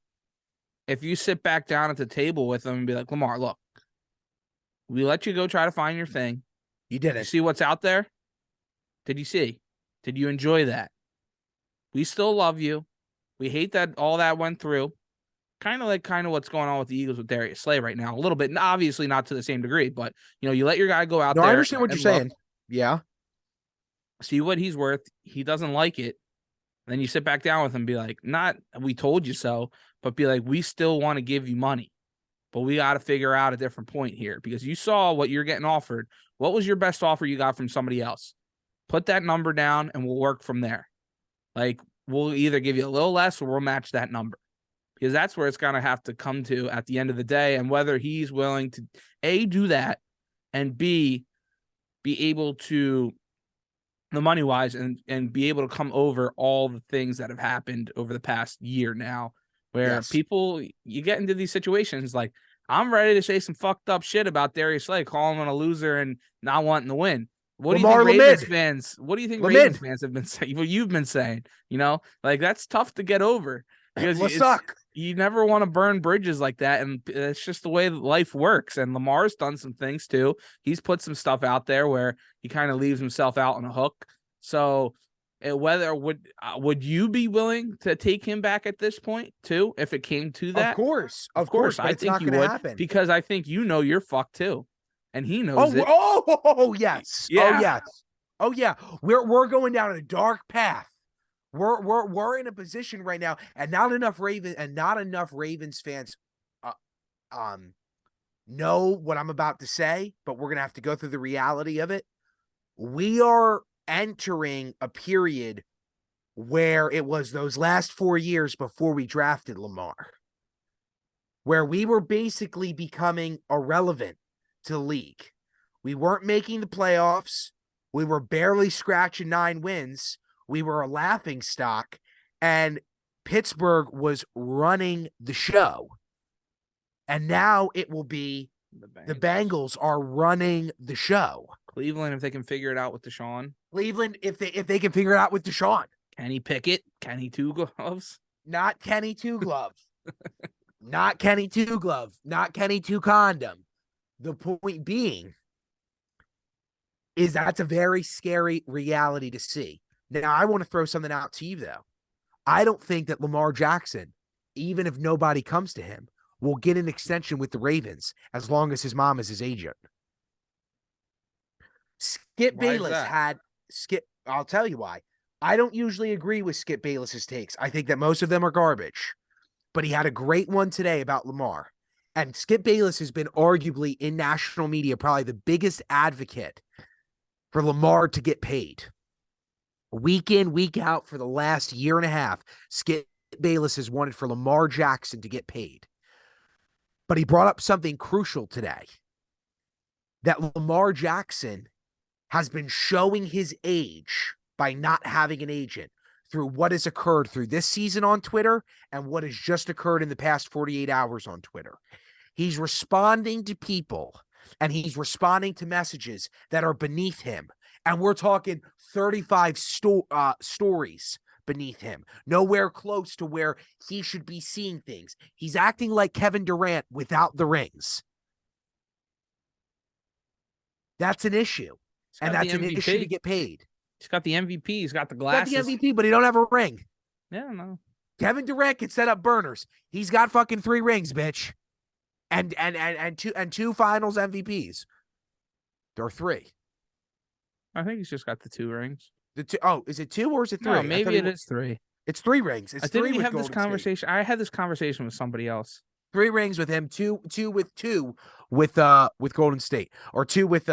if you sit back down at the table with him and be like, Lamar, look, we let you go try to find your thing. You did it. You see what's out there? Did you see? Did you enjoy that? We still love you. We hate that all that went through. Kind of what's going on with the Eagles with Darius Slay right now. A little bit, obviously not to the same degree, but you let your guy go out there. I understand what you're saying. Yeah. See what he's worth. He doesn't like it. Then you sit back down with him and be like, not we told you so, but be like, we still want to give you money. But we got to figure out a different point here because you saw what you're getting offered. What was your best offer you got from somebody else? Put that number down and we'll work from there. Like, we'll either give you a little less or we'll match that number because that's where it's going to have to come to at the end of the day. And whether he's willing to A, do that, and B, be able to, the money wise, and be able to come over all the things that have happened over the past year now. Where people, you get into these situations like, I'm ready to say some fucked up shit about Darius Slay, calling him a loser and not wanting to win. What do you think Ravens fans? What do you think Ravens fans have been saying? What you've been saying, like that's tough to get over because you never want to burn bridges like that, and it's just the way that life works. And Lamar's done some things too. He's put some stuff out there where he kind of leaves himself out on a hook. So. Whether would you be willing to take him back at this point too, if it came to that? Of course. I think you would happen. Because I think you're fucked too, and he knows it. Oh yes, yeah. Oh yeah. We're going down a dark path. We're in a position right now, and not enough Ravens fans know what I'm about to say, but we're gonna have to go through the reality of it. We are entering a period where it was those last 4 years before we drafted Lamar, where we were basically becoming irrelevant to the league. We weren't making the playoffs. We were barely scratching 9 wins. We were a laughing stock, and Pittsburgh was running the show. And now it will be the Bengals are running the show. Cleveland, if they can figure it out with Deshaun. Cleveland, if they can figure it out with Deshaun. Kenny Pickett, Kenny Two Gloves. Not Kenny Two Glove. Not Kenny Two Glove. Not Kenny Two Condom. The point being is that's a very scary reality to see. Now, I want to throw something out to you, though. I don't think that Lamar Jackson, even if nobody comes to him, will get an extension with the Ravens as long as his mom is his agent. Skip Bayless had Skip. I'll tell you why. I don't usually agree with Skip Bayless's takes. I think that most of them are garbage, but he had a great one today about Lamar. And Skip Bayless has been arguably in national media, probably the biggest advocate for Lamar to get paid. Week in, week out for the last year and a half, Skip Bayless has wanted for Lamar Jackson to get paid. But he brought up something crucial today, that Lamar Jackson has been showing his age by not having an agent through what has occurred through this season on Twitter and what has just occurred in the past 48 hours on Twitter. He's responding to people and he's responding to messages that are beneath him. And we're talking 35 stories beneath him, nowhere close to where he should be seeing things. He's acting like Kevin Durant without the rings. That's an issue. And that's an issue to get paid. He's got the MVP. He's got the glasses. He's got the MVP, but he don't have a ring. Yeah, no. Kevin Durant can set up burners. He's got fucking 3 rings, bitch. And two finals MVPs. There are 3. I think he's just got the 2 rings. Is it 2 or is it 3? No, maybe it is 3. It's 3 rings. It's 3 with this conversation. I had this conversation with somebody else. 3 rings with him, two with Golden State, or 2 with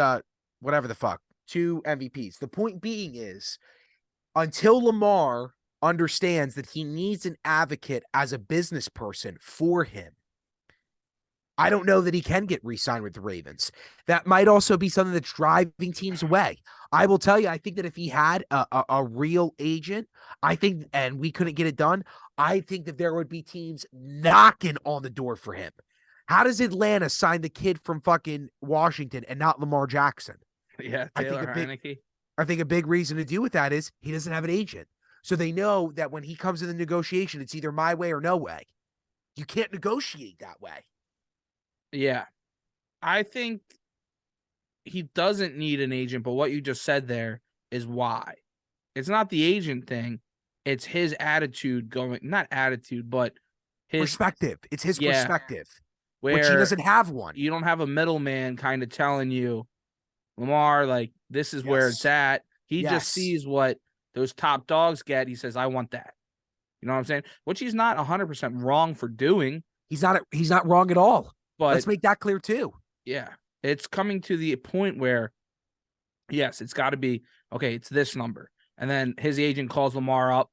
whatever the fuck. 2 MVPs. The point being is, until Lamar understands that he needs an advocate as a business person for him, I don't know that he can get re-signed with the Ravens. That might also be something that's driving teams away. I will tell you, I think that if he had a real agent, and we couldn't get it done, I think that there would be teams knocking on the door for him. How does Atlanta sign the kid from fucking Washington and not Lamar Jackson? Yeah, Taylor Heineke. I think a big reason to do with that is he doesn't have an agent. So they know that when he comes to the negotiation, it's either my way or no way. You can't negotiate that way. Yeah. I think he doesn't need an agent, but what you just said there is why. It's not the agent thing. It's his attitude not attitude, but his perspective. It's his perspective, which he doesn't have one. You don't have a middleman kind of telling you, Lamar, like, this is where it's at. He just sees what those top dogs get. He says, I want that. You know what I'm saying? Which he's not 100% wrong for doing. He's not wrong at all. But let's make that clear too. Yeah. It's coming to the point where, yes, it's got to be, okay, it's this number. And then his agent calls Lamar up.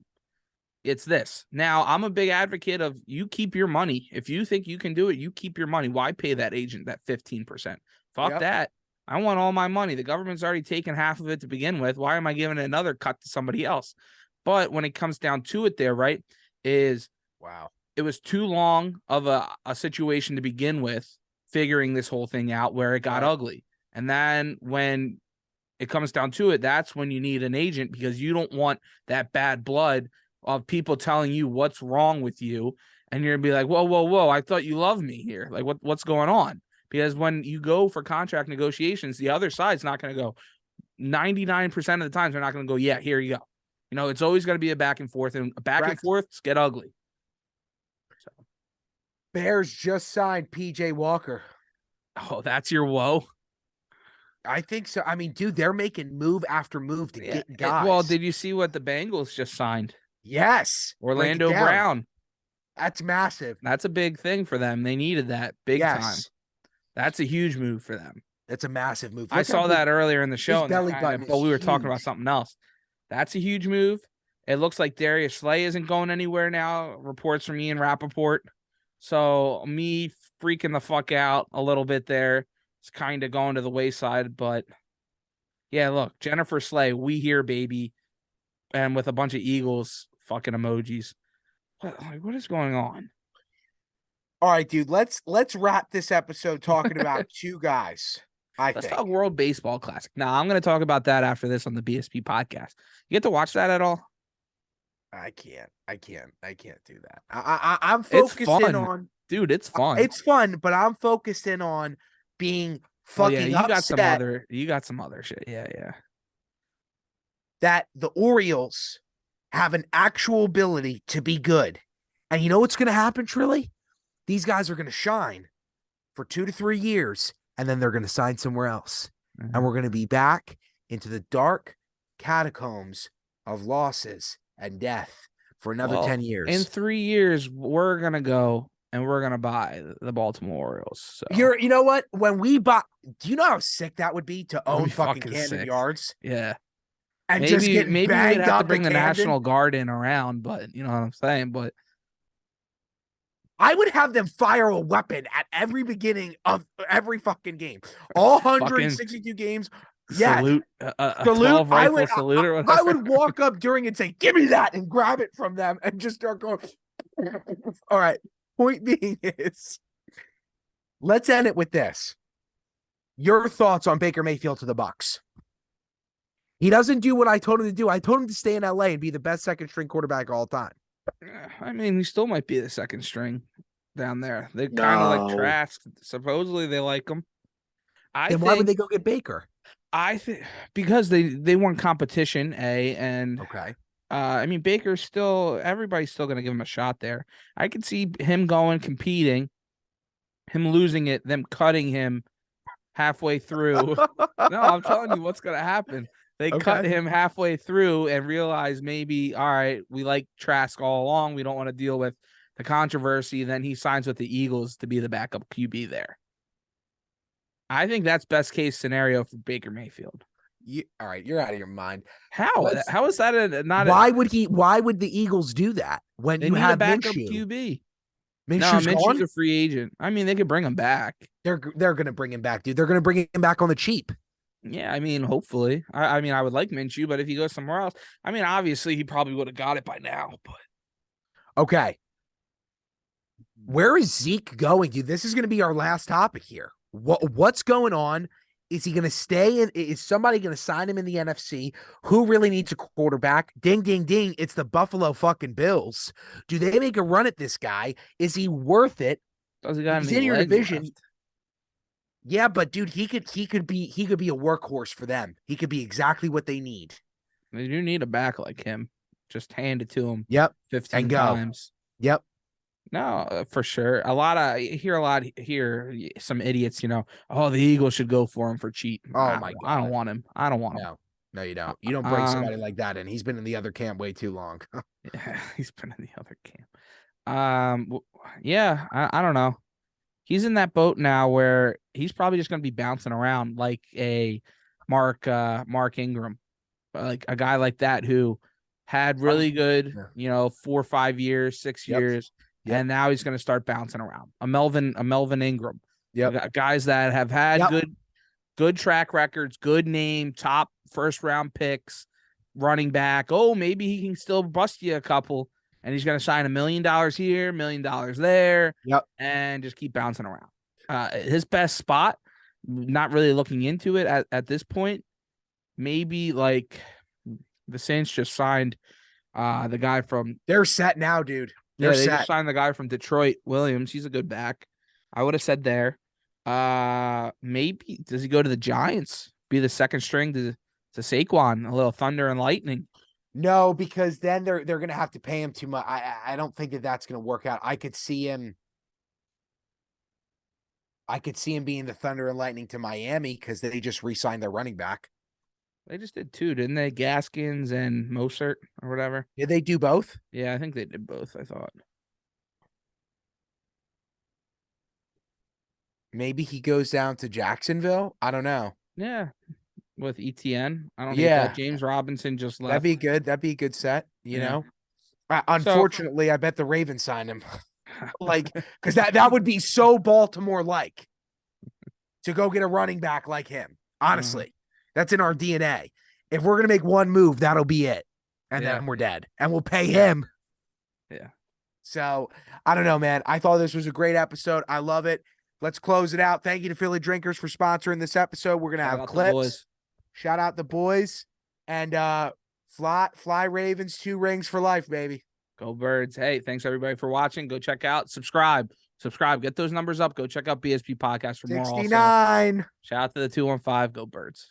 It's this. Now, I'm a big advocate of you keep your money. If you think you can do it, you keep your money. Why pay that agent that 15%? Fuck that. I want all my money. The government's already taken half of it to begin with. Why am I giving another cut to somebody else? But when it comes down to it there, right, is it was too long of a situation to begin with, figuring this whole thing out where it got ugly. And then when it comes down to it, that's when you need an agent, because you don't want that bad blood of people telling you what's wrong with you. And you're going to be like, whoa, I thought you loved me here. Like, what's going on? Because when you go for contract negotiations, the other side's not going to go 99% of the times. They're not going to go, yeah, here you go. You know, it's always going to be a back and forth, and and forths get ugly. So. Bears just signed PJ Walker. Oh, that's your woe? I think so. I mean, dude, they're making move after move to get guys. Well, did you see what the Bengals just signed? Yes. Orlando Brown. That's massive. That's a big thing for them. They needed that big time. That's a huge move for them. That's a massive move. I saw that earlier in the show, but we were talking about something else. That's a huge move. It looks like Darius Slay isn't going anywhere now. Reports from Ian Rappaport. So me freaking the fuck out a little bit there. It's kind of going to the wayside. But yeah, look, Jennifer Slay, we here, baby. And with a bunch of Eagles fucking emojis. What is going on? All right, dude, let's wrap this episode talking about 2 guys. Let's talk World Baseball Classic. Now, I'm going to talk about that after this on the BSP podcast. You get to watch that at all? I can't do that. I'm focused in on, dude. It's fun. It's fun, but I'm focused in on being fucking upset. You got some other shit. Yeah. That the Orioles have an actual ability to be good. And you know what's going to happen, Trilly? These guys are going to shine for 2 to 3 years, and then they're going to sign somewhere else. Mm-hmm. And we're going to be back into the dark catacombs of losses and death for another 10 years. In 3 years, we're going to go and we're going to buy the Baltimore Orioles. So. You know what? When we buy, do you know how sick that would be to own fucking Camden Yards? Yeah. And maybe we'd have to bring the National Guard in around, but you know what I'm saying? But I would have them fire a weapon at every beginning of every fucking game. All 162 games. Yeah. Salute. A 12 rifle salute or whatever. I would walk up during and say, give me that, and grab it from them and just start going. All right. Point being is, Let's end it with this. Your thoughts on Baker Mayfield to the Bucs? He doesn't do what I told him to do. I told him to stay in LA and be the best second string quarterback all time. I mean, he still might be the second string down there. They kind of like No. Trask. Supposedly they like him. Then why would they go get Baker? I think because they want competition, and okay. I mean, Baker's still, everybody's still going to give him a shot there. I could see him going, competing, him losing it, them cutting him halfway through. No, I'm telling you what's going to happen. They cut him halfway through and realize maybe, all right, we like Trask all along. We don't want to deal with the controversy. Then he signs with the Eagles to be the backup QB there. I think that's best case scenario for Baker Mayfield. All right, you're out of your mind. How? How is that not? Why would the Eagles do that when you have a backup QB? Minshew's a free agent. I mean, they could bring him back. They're going to bring him back, dude. They're going to bring him back on the cheap. Yeah, I mean, hopefully. I mean, I would like Minshew, but if he goes somewhere else, I mean, obviously he probably would have got it by now. But okay, where is Zeke going, dude? This is going to be our last topic here. What's going on? Is he going to stay in? Is somebody going to sign him in the NFC? Who really needs a quarterback? Ding, ding, ding. It's the Buffalo fucking Bills. Do they make a run at this guy? Is he worth it? Does he got He's in your division. Left? Yeah, but dude, he could be a workhorse for them. He could be exactly what they need. They do need a back like him. Just hand it to him. Yep. 15 times. Yep. No, for sure. I hear some idiots, oh, the Eagles should go for him for cheap. Oh my God. I don't want him. No, you don't. You don't bring somebody like that in. He's been in the other camp way too long. Yeah, he's been in the other camp. Yeah, I don't know. He's in that boat now where he's probably just going to be bouncing around like a Mark Ingram, like a guy like that who had really good, 4 or 5 years, 6 years. Yep. And now he's going to start bouncing around. A Melvin Ingram. Yeah. Guys that have had good track records, good name, top first round picks, running back. Oh, maybe he can still bust you a couple. And he's going to sign $1 million here, $1 million there. Yep. And just keep bouncing around. His best spot, not really looking into it at this point. Maybe like the Saints just signed the guy from. They're set now, dude. They just signed the guy from Detroit, Williams. He's a good back. I would have said there. Maybe does he go to the Giants? Be the second string to Saquon, a little thunder and lightning. No, because then they're going to have to pay him too much. I don't think that's going to work out. I could see him being the thunder and lightning to Miami because they just re-signed their running back. They just did too, didn't they? Gaskins and Mostert or whatever. Did they do both? Yeah, I think they did both, I thought. Maybe he goes down to Jacksonville. I don't know. Yeah. With ETN. I don't think James Robinson just left. That'd be good. That'd be a good set, you know. Unfortunately, I bet the Ravens signed him. Because that would be so Baltimore-like to go get a running back like him. Honestly. That's in our DNA. If we're going to make one move, that'll be it. And then we're dead. And we'll pay him. Yeah. So, I don't know, man. I thought this was a great episode. I love it. Let's close it out. Thank you to Philly Drinkers for sponsoring this episode. We're going to have clips. Shout out the boys. And fly Ravens, 2 rings for life, baby. Go Birds. Hey, thanks everybody for watching. Go check out. Subscribe. Get those numbers up. Go check out BSP Podcast for 69. more. 69. Shout out to the 215. Go Birds.